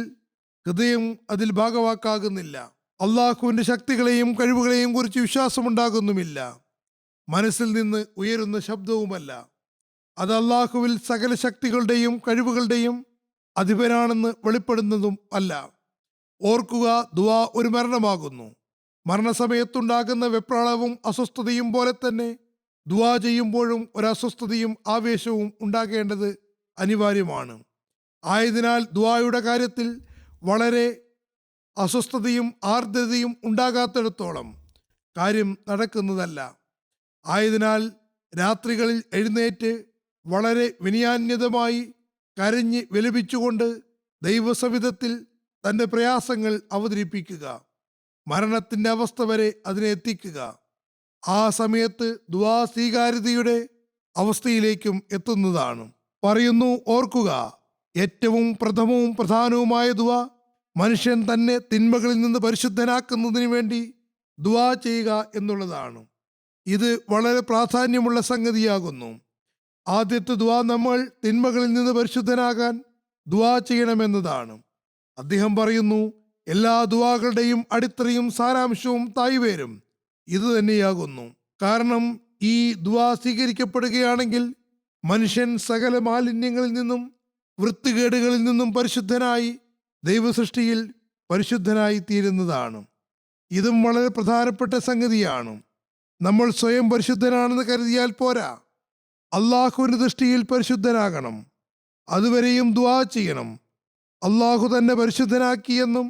ഹൃദയം അതിൽ ഭാഗവാക്കാകുന്നില്ല. അള്ളാഹുവിന്റെ ശക്തികളെയും കഴിവുകളെയും കുറിച്ച് വിശ്വാസമുണ്ടാകുന്നുമില്ല. മനസ്സിൽ നിന്ന് ഉയരുന്ന ശബ്ദവുമല്ല. അത് അള്ളാഹുവിൽ സകല ശക്തികളുടെയും കഴിവുകളുടെയും അധിപനാണെന്ന് വെളിപ്പെടുന്നതും അല്ല. ഓർക്കുക, ദുആ ഒരു മരണമാകുന്നു. മരണസമയത്തുണ്ടാകുന്ന വെപ്രാളവും അസ്വസ്ഥതയും പോലെ തന്നെ ദുആ ചെയ്യുമ്പോഴും ഒരു അസ്വസ്ഥതയും ആവേശവും ഉണ്ടാകേണ്ടത് അനിവാര്യമാണ്. ആയതിനാൽ ദുആയുടെ കാര്യത്തിൽ വളരെ അസ്വസ്ഥതയും ആർദ്രതയും ഉണ്ടാകാത്തിടത്തോളം കാര്യം നടക്കുന്നതല്ല. ആയതിനാൽ രാത്രികളിൽ എഴുന്നേറ്റ് വളരെ വിനയാന്യതമായി കരഞ്ഞ് വിലപിച്ചുകൊണ്ട് ദൈവസവിധത്തിൽ തൻ്റെ പ്രയാസങ്ങൾ അവതരിപ്പിക്കുക. മരണത്തിൻ്റെ അവസ്ഥ വരെ അതിനെ എത്തിക്കുക. ആ സമയത്ത് ദുആ സ്വീകാര്യതയുടെ അവസ്ഥയിലേക്കും എത്തുന്നതാണ്. പറയുന്നു, ഓർക്കുക, ഏറ്റവും പ്രഥമവും പ്രധാനവുമായ ദുആ മനുഷ്യൻ തന്നെ തിന്മകളിൽ നിന്ന് പരിശുദ്ധനാക്കുന്നതിന് വേണ്ടി ദുആ ചെയ്യുക എന്നുള്ളതാണ്. ഇത് വളരെ പ്രാധാന്യമുള്ള സംഗതിയാകുന്നു. ആദ്യത്തെ ദുആ നമ്മൾ തിന്മകളിൽ നിന്ന് പരിശുദ്ധനാകാൻ ദുആ ചെയ്യണമെന്നതാണ്. അദ്ദേഹം പറയുന്നു, എല്ലാ ദുആകളുടെയും അടിത്തറയും സാരാംശവും തായ്വേരും ഇത് തന്നെയാകുന്നു. കാരണം ഈ ദുആ സ്വീകരിക്കപ്പെടുകയാണെങ്കിൽ മനുഷ്യൻ സകല മാലിന്യങ്ങളിൽ നിന്നും വൃത്തികേടുകളിൽ നിന്നും പരിശുദ്ധനായി ദൈവസൃഷ്ടിയിൽ പരിശുദ്ധനായി തീരുന്നതാണ്. ഇതും വളരെ പ്രധാനപ്പെട്ട സംഗതിയാണ്. നമ്മൾ സ്വയം പരിശുദ്ധനാണെന്ന് കരുതിയാൽ പോരാ. അള്ളാഹുവിൻ്റെ ദൃഷ്ടിയിൽ പരിശുദ്ധനാകണം. അതുവരെയും ദുആ ചെയ്യണം. അള്ളാഹു തന്നെ പരിശുദ്ധനാക്കിയെന്നും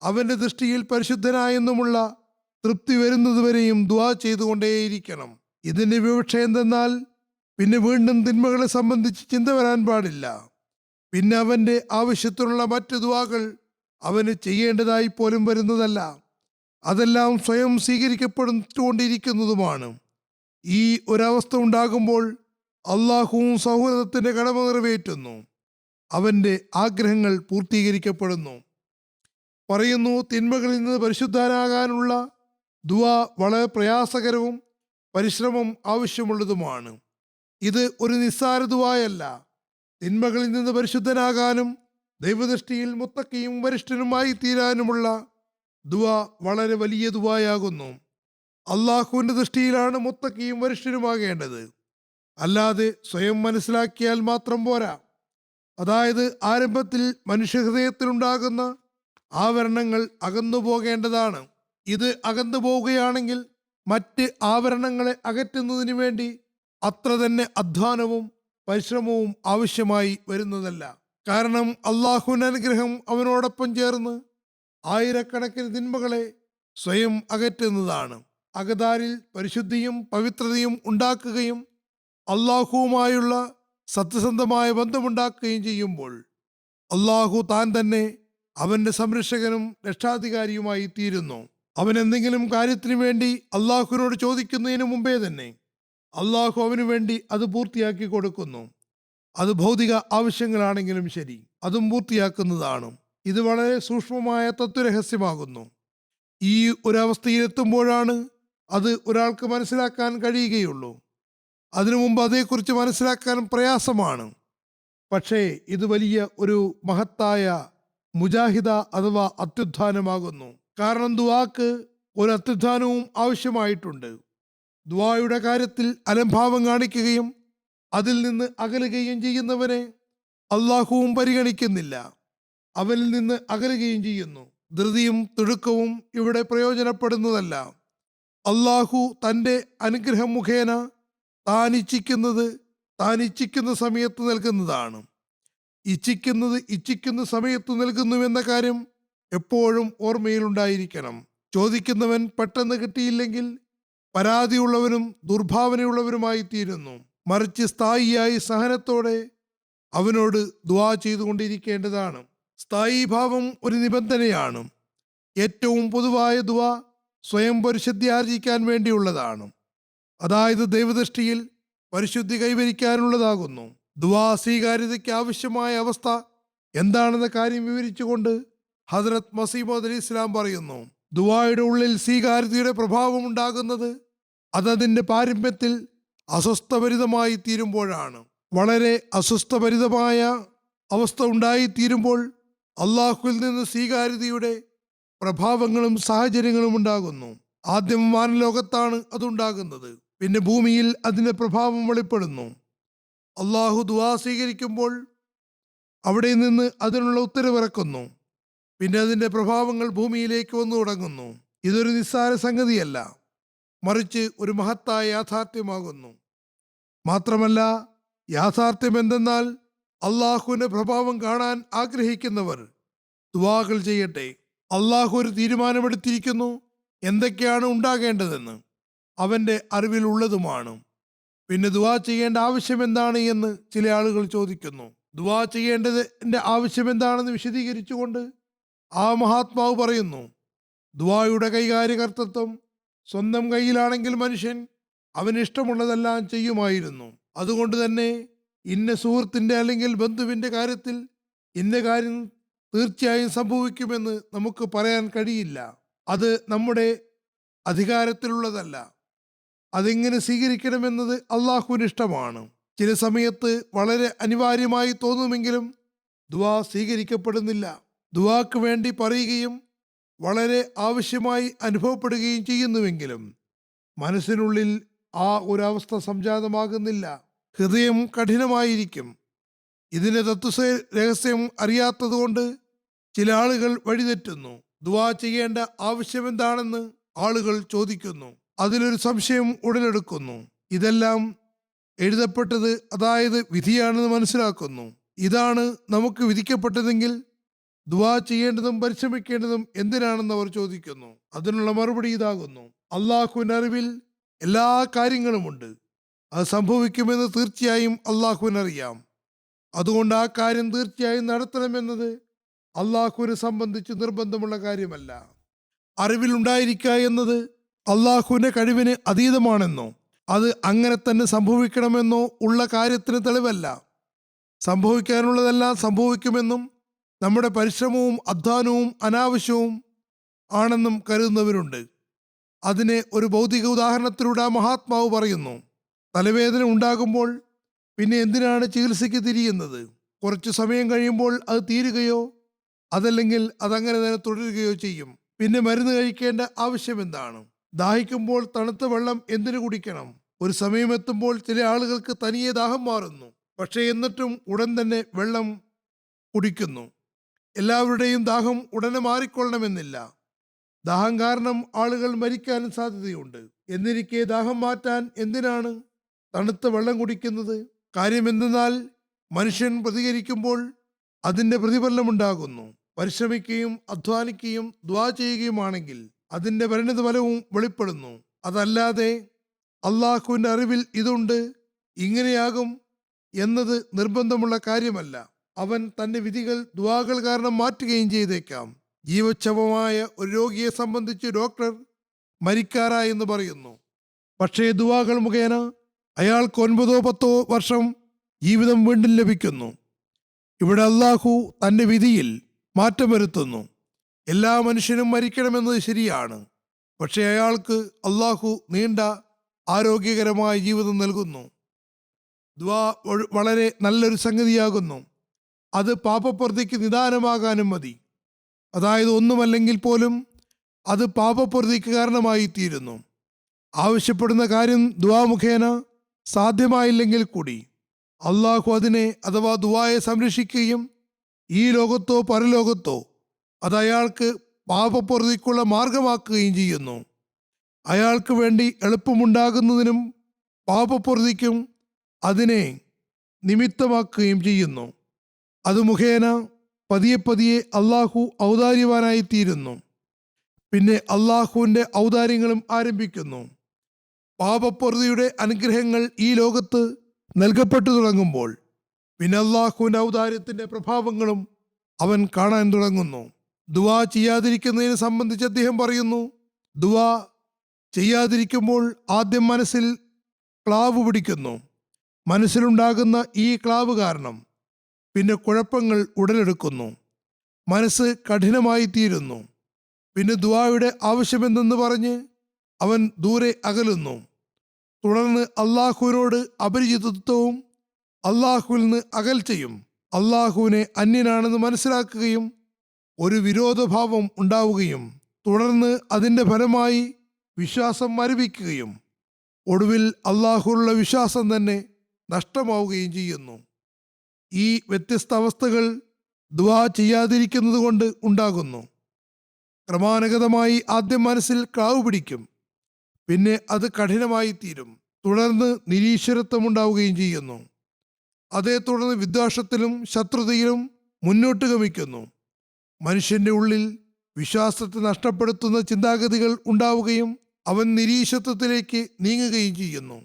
അവൻ്റെ ദൃഷ്ടിയിൽ പരിശുദ്ധനായെന്നുമുള്ള തൃപ്തി വരുന്നതുവരെയും ദുആ ചെയ്തുകൊണ്ടേയിരിക്കണം. ഇതിൻ്റെ വിവക്ഷ എന്തെന്നാൽ പിന്നെ വീണ്ടും തിന്മകളെ സംബന്ധിച്ച് ചിന്ത വരാൻ പാടില്ല. പിന്നെ അവൻ്റെ ആവശ്യത്തിനുള്ള മറ്റ് ദുആകൾ അവന് ചെയ്യേണ്ടതായി പോലും വരുന്നതല്ല. അതെല്ലാം സ്വയം സ്വീകരിക്കപ്പെട്ടുകൊണ്ടിരിക്കുന്നതുമാണ്. ഈ ഒരവസ്ഥ ഉണ്ടാകുമ്പോൾ അള്ളാഹുവും സൗഹൃദത്തിൻ്റെ കടമ നിറവേറ്റുന്നു. അവൻ്റെ ആഗ്രഹങ്ങൾ പൂർത്തീകരിക്കപ്പെടുന്നു. പറയുന്നു, തിന്മകളിൽ നിന്ന് പരിശുദ്ധനാകാനുള്ള ദുആ വളരെ പ്രയാസകരവും പരിശ്രമം ആവശ്യമുള്ളതുമാണ്. ഇത് ഒരു നിസ്സാര ദുആയല്ല. തിന്മകളിൽ നിന്ന് പരിശുദ്ധനാകാനും ദൈവദൃഷ്ടിയിൽ മുത്തക്കിയും വരിഷ്ഠനുമായി തീരാനുമുള്ള ദുആ വളരെ വലിയ ദുആയാകുന്നു. അള്ളാഹുവിൻ്റെ ദൃഷ്ടിയിലാണ് മുത്തക്കിയും വരിഷ്ഠനുമാകേണ്ടത്. അല്ലാതെ സ്വയം മനസ്സിലാക്കിയാൽ മാത്രം പോരാ. അതായത് ആരംഭത്തിൽ മനുഷ്യഹൃദയത്തിലുണ്ടാകുന്ന ആവരണങ്ങൾ അകന്നു പോകേണ്ടതാണ്. ഇത് അകന്നു പോവുകയാണെങ്കിൽ മറ്റ് ആവരണങ്ങളെ അകറ്റുന്നതിന് വേണ്ടി അത്ര തന്നെ അധ്വാനവും പരിശ്രമവും ആവശ്യമായി വരുന്നതല്ല. കാരണം അള്ളാഹുവിൻ്റെ അനുഗ്രഹം അവനോടൊപ്പം ചേർന്ന് ആയിരക്കണക്കിന് തിന്മകളെ സ്വയം അകറ്റുന്നതാണ്. അകതാരിൽ പരിശുദ്ധിയും പവിത്രതയും ഉണ്ടാക്കുകയും അള്ളാഹുവുമായുള്ള സത്യസന്ധമായ ബന്ധമുണ്ടാക്കുകയും ചെയ്യുമ്പോൾ അള്ളാഹു താൻ തന്നെ അവൻ്റെ സംരക്ഷകനും രക്ഷാധികാരിയുമായി തീരുന്നു. അവൻ എന്തെങ്കിലും കാര്യത്തിന് വേണ്ടി അള്ളാഹുവിനോട് ചോദിക്കുന്നതിന് മുമ്പേ തന്നെ അള്ളാഹു അവന് വേണ്ടി അത് പൂർത്തിയാക്കി കൊടുക്കുന്നു. അത് ഭൗതിക ആവശ്യങ്ങളാണെങ്കിലും ശരി, അതും പൂർത്തിയാക്കുന്നതാണ്. ഇത് വളരെ സൂക്ഷ്മമായ തത്വരഹസ്യമാകുന്നു. ഈ ഒരവസ്ഥയിലെത്തുമ്പോഴാണ് അത് ഒരാൾക്ക് മനസ്സിലാക്കാൻ കഴിയുകയുള്ളൂ. അതിനു മുമ്പ് അതേക്കുറിച്ച് മനസ്സിലാക്കാൻ പ്രയാസമാണ്. പക്ഷേ ഇത് വലിയ ഒരു മഹത്തായ മുജാഹിദ അഥവാ അത്യുത്ഥാനമാകുന്നു. കാരണം ദുആക്ക് ഒരു അത്യുത്ഥാനവും ആവശ്യമായിട്ടുണ്ട്. ദുആയുടെ കാര്യത്തിൽ അലംഭാവം കാണിക്കുകയും അതിൽ നിന്ന് അകലുകയും ചെയ്യുന്നവനെ അള്ളാഹുവും പരിഗണിക്കുന്നില്ല, അവനിൽ നിന്ന് അകലുകയും ചെയ്യുന്നു. ധൃതിയും തിടുക്കവും ഇവിടെ പ്രയോജനപ്പെടുന്നതല്ല. അള്ളാഹു തൻ്റെ അനുഗ്രഹം മുഖേന താൻ ഇച്ഛിക്കുന്ന സമയത്ത് നൽകുന്നതാണ്. ഇച്ഛിക്കുന്ന സമയത്ത് നൽകുന്നുവെന്ന കാര്യം എപ്പോഴും ഓർമ്മയിലുണ്ടായിരിക്കണം. ചോദിക്കുന്നവൻ പെട്ടെന്ന് കിട്ടിയില്ലെങ്കിൽ പരാതിയുള്ളവനും ദുർഭാവനയുള്ളവരുമായി തീരുന്നു. മറിച്ച് സ്ഥായിയായി സഹനത്തോടെ അവനോട് ദുആ ചെയ്തുകൊണ്ടിരിക്കേണ്ടതാണ്. സ്ഥായി ഭാവം ഒരു നിബന്ധനയാണ്. ഏറ്റവും പൊതുവായ ദുആ സ്വയം പരിശുദ്ധി ആർജിക്കാൻ വേണ്ടിയുള്ളതാണ്. അതായത് ദൈവദൃഷ്ടിയിൽ പരിശുദ്ധി കൈവരിക്കാനുള്ളതാകുന്നു. ദുആ സ്വീകാര്യതയ്ക്ക് ആവശ്യമായ അവസ്ഥ എന്താണെന്ന കാര്യം വിവരിച്ചുകൊണ്ട് ഹദ്രത്ത് മസീഹ് മൗഊദ് അലൈഹി ഇസ്ലാം പറയുന്നു, ദുആയുടെ ഉള്ളിൽ സ്വീകാര്യതയുടെ പ്രഭാവം ഉണ്ടാകുന്നത് അതതിൻ്റെ പാരമ്യത്തിൽ അസ്വസ്ഥഭരിതമായി തീരുമ്പോഴാണ്. വളരെ അസ്വസ്ഥഭരിതമായ അവസ്ഥ ഉണ്ടായിത്തീരുമ്പോൾ അള്ളാഹുവിൽ നിന്ന് സ്വീകാര്യതയുടെ പ്രഭാവങ്ങളും സാഹചര്യങ്ങളും ഉണ്ടാകുന്നു. ആദ്യം വാനലോകത്താണ് അതുണ്ടാകുന്നത്, പിന്നെ ഭൂമിയിൽ അതിൻ്റെ പ്രഭാവം വെളിപ്പെടുന്നു. അള്ളാഹു ദുആ സ്വീകരിക്കുമ്പോൾ അവിടെ നിന്ന് അതിനുള്ള ഉത്തരവിറക്കുന്നു, പിന്നെ അതിൻ്റെ പ്രഭാവങ്ങൾ ഭൂമിയിലേക്ക് വന്നു തുടങ്ങുന്നു. ഇതൊരു നിസ്സാര സംഗതിയല്ല, മറിച്ച് ഒരു മഹത്തായ യാഥാർത്ഥ്യമാകുന്നു. മാത്രമല്ല, യാഥാർത്ഥ്യം എന്തെന്നാൽ അള്ളാഹുവിൻ്റെ പ്രഭാവം കാണാൻ ആഗ്രഹിക്കുന്നവർ ദുആകൾ ചെയ്യട്ടെ. അള്ളാഹു ഒരു തീരുമാനമെടുത്തിരിക്കുന്നു എന്തൊക്കെയാണ് ഉണ്ടാകേണ്ടതെന്ന്, അവൻ്റെ അറിവിലുള്ളതുമാണ്. പിന്നെ ദുആ ചെയ്യേണ്ട ആവശ്യം എന്താണ് എന്ന് ചില ആളുകൾ ചോദിക്കുന്നു. ദുആ ചെയ്യേണ്ടതിൻ്റെ ആവശ്യം എന്താണെന്ന് വിശദീകരിച്ചുകൊണ്ട് ആ മഹാത്മാവ് പറയുന്നു, ദുആയുടെ കൈകാര്യകർത്തൃത്വം സ്വന്തം കയ്യിലാണെങ്കിൽ മനുഷ്യൻ അവന് ഇഷ്ടമുള്ളതെല്ലാം ചെയ്യുമായിരുന്നു. അതുകൊണ്ട് തന്നെ ഇന്ന സുഹൃത്തിൻ്റെ അല്ലെങ്കിൽ ബന്ധുവിൻ്റെ കാര്യത്തിൽ ഇന്ന കാര്യം തീർച്ചയായും സംഭവിക്കുമെന്ന് നമുക്ക് പറയാൻ കഴിയില്ല. അത് നമ്മുടെ അധികാരത്തിലുള്ളതല്ല. അതെങ്ങനെ സ്വീകരിക്കണമെന്നത് അള്ളാഹുവിന് ഇഷ്ടമാണ്. ചില സമയത്ത് വളരെ അനിവാര്യമായി തോന്നുമെങ്കിലും ദുആ സ്വീകരിക്കപ്പെടുന്നില്ല. ദുആക്ക് വേണ്ടി പറയുകയും വളരെ ആവശ്യമായി അനുഭവപ്പെടുകയും ചെയ്യുന്നുവെങ്കിലും മനസ്സിനുള്ളിൽ ആ ഒരവസ്ഥ സംജാതമാകുന്നില്ല. ഹൃദയം കഠിനമായിരിക്കും. ഇതിൻ്റെ രഹസ്യം അറിയാത്തതുകൊണ്ട് ചില ആളുകൾ വഴിതെറ്റുന്നു. ദുആ ചെയ്യേണ്ട ആവശ്യം എന്താണെന്ന് ആളുകൾ ചോദിക്കുന്നു. അതിലൊരു സംശയം ഉടലെടുക്കുന്നു. ഇതെല്ലാം എഴുതപ്പെട്ടത്, അതായത് വിധിയാണെന്ന് മനസ്സിലാക്കുന്നു. ഇതാണ് നമുക്ക് വിധിക്കപ്പെട്ടതെങ്കിൽ ദുആ ചെയ്യേണ്ടതും പരിശ്രമിക്കേണ്ടതും എന്തിനാണെന്ന് അവർ ചോദിക്കുന്നു. അതിനുള്ള മറുപടി ഇതാകുന്നു, അള്ളാഹുവിൻ്റെ അറിവിൽ എല്ലാ കാര്യങ്ങളുമുണ്ട്. അത് സംഭവിക്കുമെന്ന് തീർച്ചയായും അള്ളാഹുവിനറിയാം. അതുകൊണ്ട് ആ കാര്യം തീർച്ചയായും നടത്തണമെന്നത് അള്ളാഹുവിനെ സംബന്ധിച്ച് നിർബന്ധമുള്ള കാര്യമല്ല. അറിവിലുണ്ടായിരിക്കുക എന്നത് അള്ളാഹുവിൻ്റെ കഴിവിന് അതീതമാണെന്നോ അത് അങ്ങനെ തന്നെ സംഭവിക്കണമെന്നോ ഉള്ള കാര്യത്തിന് തെളിവല്ല. സംഭവിക്കാനുള്ളതെല്ലാം സംഭവിക്കുമെന്നും നമ്മുടെ പരിശ്രമവും അധ്വാനവും അനാവശ്യവും ആണെന്നും കരുതുന്നവരുണ്ട്. അതിനെ ഒരു ഭൗതിക ഉദാഹരണത്തിലൂടെ ആ മഹാത്മാവ് പറയുന്നു, തലവേദന ഉണ്ടാകുമ്പോൾ പിന്നെ എന്തിനാണ് ചികിത്സയ്ക്ക് തിരിയുന്നത്? കുറച്ചു സമയം കഴിയുമ്പോൾ അത് തീരുകയോ അതല്ലെങ്കിൽ അതങ്ങനെ തന്നെ തുടരുകയോ ചെയ്യും. പിന്നെ മരുന്ന് കഴിക്കേണ്ട ആവശ്യം എന്താണ്? ദാഹിക്കുമ്പോൾ തണുത്ത വെള്ളം എന്തിനു കുടിക്കണം? ഒരു സമയമെത്തുമ്പോൾ ചില ആളുകൾക്ക് തനിയെ ദാഹം മാറുന്നു, പക്ഷേ എന്നിട്ടും ഉടൻ തന്നെ വെള്ളം കുടിക്കുന്നു. എല്ലാവരുടെയും ദാഹം ഉടനെ മാറിക്കൊള്ളണമെന്നില്ല. ദാഹം കാരണം ആളുകൾ മരിക്കാനും സാധ്യതയുണ്ട്. എന്നിരിക്കെ ദാഹം മാറ്റാൻ എന്തിനാണ് തണുത്ത വെള്ളം കുടിക്കുന്നത്? കാര്യം എന്തെന്നാൽ മനുഷ്യൻ പ്രതികരിക്കുമ്പോൾ അതിൻ്റെ പ്രതിഫലമുണ്ടാകുന്നു. പരിശ്രമിക്കുകയും അധ്വാനിക്കുകയും ദുആ ചെയ്യുകയുമാണെങ്കിൽ അതിൻ്റെ പരിണിതഫലവും വെളിപ്പെടുന്നു. അതല്ലാതെ അള്ളാഹുവിൻ്റെ അറിവിൽ ഇതുണ്ട്, ഇങ്ങനെയാകും എന്നത് നിർബന്ധമുള്ള കാര്യമല്ല. അവൻ തൻ്റെ വിധികൾ ദുആകൾ കാരണം മാറ്റുകയും ചെയ്തേക്കാം. ജീവച്ഛവമായ ഒരു രോഗിയെ സംബന്ധിച്ച് ഡോക്ടർ മരിക്കാറായെന്ന് പറയുന്നു, പക്ഷേ ദുആകൾ മുഖേന അയാൾക്ക് 9-10 വർഷം ജീവിതം വീണ്ടും ലഭിക്കുന്നു. ഇവിടെ അള്ളാഹു തൻ്റെ വിധിയിൽ മാറ്റം വരുത്തുന്നു. എല്ലാ മനുഷ്യനും മരിക്കണമെന്നത് ശരിയാണ്, പക്ഷേ അയാൾക്ക് അള്ളാഹു നീണ്ട ആരോഗ്യകരമായ ജീവിതം നൽകുന്നു. ദുആ വളരെ നല്ലൊരു സംഗതിയാകുന്നു. അത് പാപപ്രവൃത്തിക്ക് നിദാനമാകാനും മതി. അതായത് ഒന്നുമല്ലെങ്കിൽ പോലും അത് പാപപ്രവൃത്തിക്ക് കാരണമായി തീരുന്നു. ആവശ്യപ്പെടുന്ന കാര്യം ദുആ മുഖേന സാധ്യമായില്ലെങ്കിൽ കൂടി അള്ളാഹു അതിനെ അഥവാ ദുആയെ സംരക്ഷിക്കുകയും ഈ ലോകത്തോ പരലോകത്തോ അത് അയാൾക്ക് പാപപ്രവൃത്തിക്കുള്ള മാർഗമാക്കുകയും ചെയ്യുന്നു. അയാൾക്ക് വേണ്ടി എളുപ്പമുണ്ടാകുന്നതിനും പാപപ്രവൃത്തിക്കും അതിനെ നിമിത്തമാക്കുകയും ചെയ്യുന്നു. അത് മുഖേന പതിയെ പതിയെ അള്ളാഹു ഔദാര്യവാനായി തീരുന്നു. പിന്നെ അള്ളാഹുവിൻ്റെ ഔദാര്യങ്ങളും ആരംഭിക്കുന്നു. പാപപ്രവൃത്തിയുടെ അനുഗ്രഹങ്ങൾ ഈ ലോകത്ത് നൽകപ്പെട്ടു തുടങ്ങുമ്പോൾ പിന്നെ അള്ളാഹുവിൻ്റെ ഔദാര്യത്തിൻ്റെ പ്രഭാവങ്ങളും അവൻ കാണാൻ തുടങ്ങുന്നു. ദുആ ചെയ്യാതിരിക്കുന്നതിനെ സംബന്ധിച്ച് അദ്ദേഹം പറയുന്നു, ദുആ ചെയ്യാതിരിക്കുമ്പോൾ ആദ്യം മനസ്സിൽ ക്ലാവ് പിടിക്കുന്നു. മനസ്സിലുണ്ടാകുന്ന ഈ ക്ലാവ് കാരണം പിന്നെ കുഴപ്പങ്ങൾ ഉടലെടുക്കുന്നു. മനസ്സ് കഠിനമായി തീരുന്നു. പിന്നെ ദുആയുടെ ആവശ്യമെന്തെന്ന് പറഞ്ഞ് അവൻ ദൂരെ അകലുന്നു. തുടർന്ന് അള്ളാഹുവിനോട് അപരിചിതത്വവും അള്ളാഹുവിൽ നിന്ന് അകൽച്ചയും അള്ളാഹുവിനെ അന്യനാണെന്ന് മനസ്സിലാക്കുകയും ഒരു വിരോധഭാവം ഉണ്ടാവുകയും തുടർന്ന് അതിൻ്റെ ഫലമായി വിശ്വാസം മരവിക്കുകയും ഒടുവിൽ അള്ളാഹുവിലുള്ള വിശ്വാസം തന്നെ നഷ്ടമാവുകയും ചെയ്യുന്നു. ഈ വ്യത്യസ്ത അവസ്ഥകൾ ദുആ ചെയ്യാതിരിക്കുന്നത് കൊണ്ട് ഉണ്ടാകുന്നു. ക്രമാനുഗതമായി ആദ്യം മനസ്സിൽ ക്ലാവ് പിടിക്കും. പിന്നെ അത് കഠിനമായി തീരും. തുടർന്ന് നിരീശ്വരത്വം ഉണ്ടാവുകയും ചെയ്യുന്നു. അതേ തുടർന്ന് വിദ്വേഷത്തിലും ശത്രുതയിലും മുന്നോട്ട് ഗമിക്കുന്നു. മനുഷ്യന്റെ ഉള്ളിൽ വിശ്വാസത്തെ നഷ്ടപ്പെടുത്തുന്ന ചിന്താഗതികൾ ഉണ്ടാവുകയും അവൻ നിരീശ്വരത്വത്തിലേക്ക് നീങ്ങുകയും ചെയ്യുന്നു.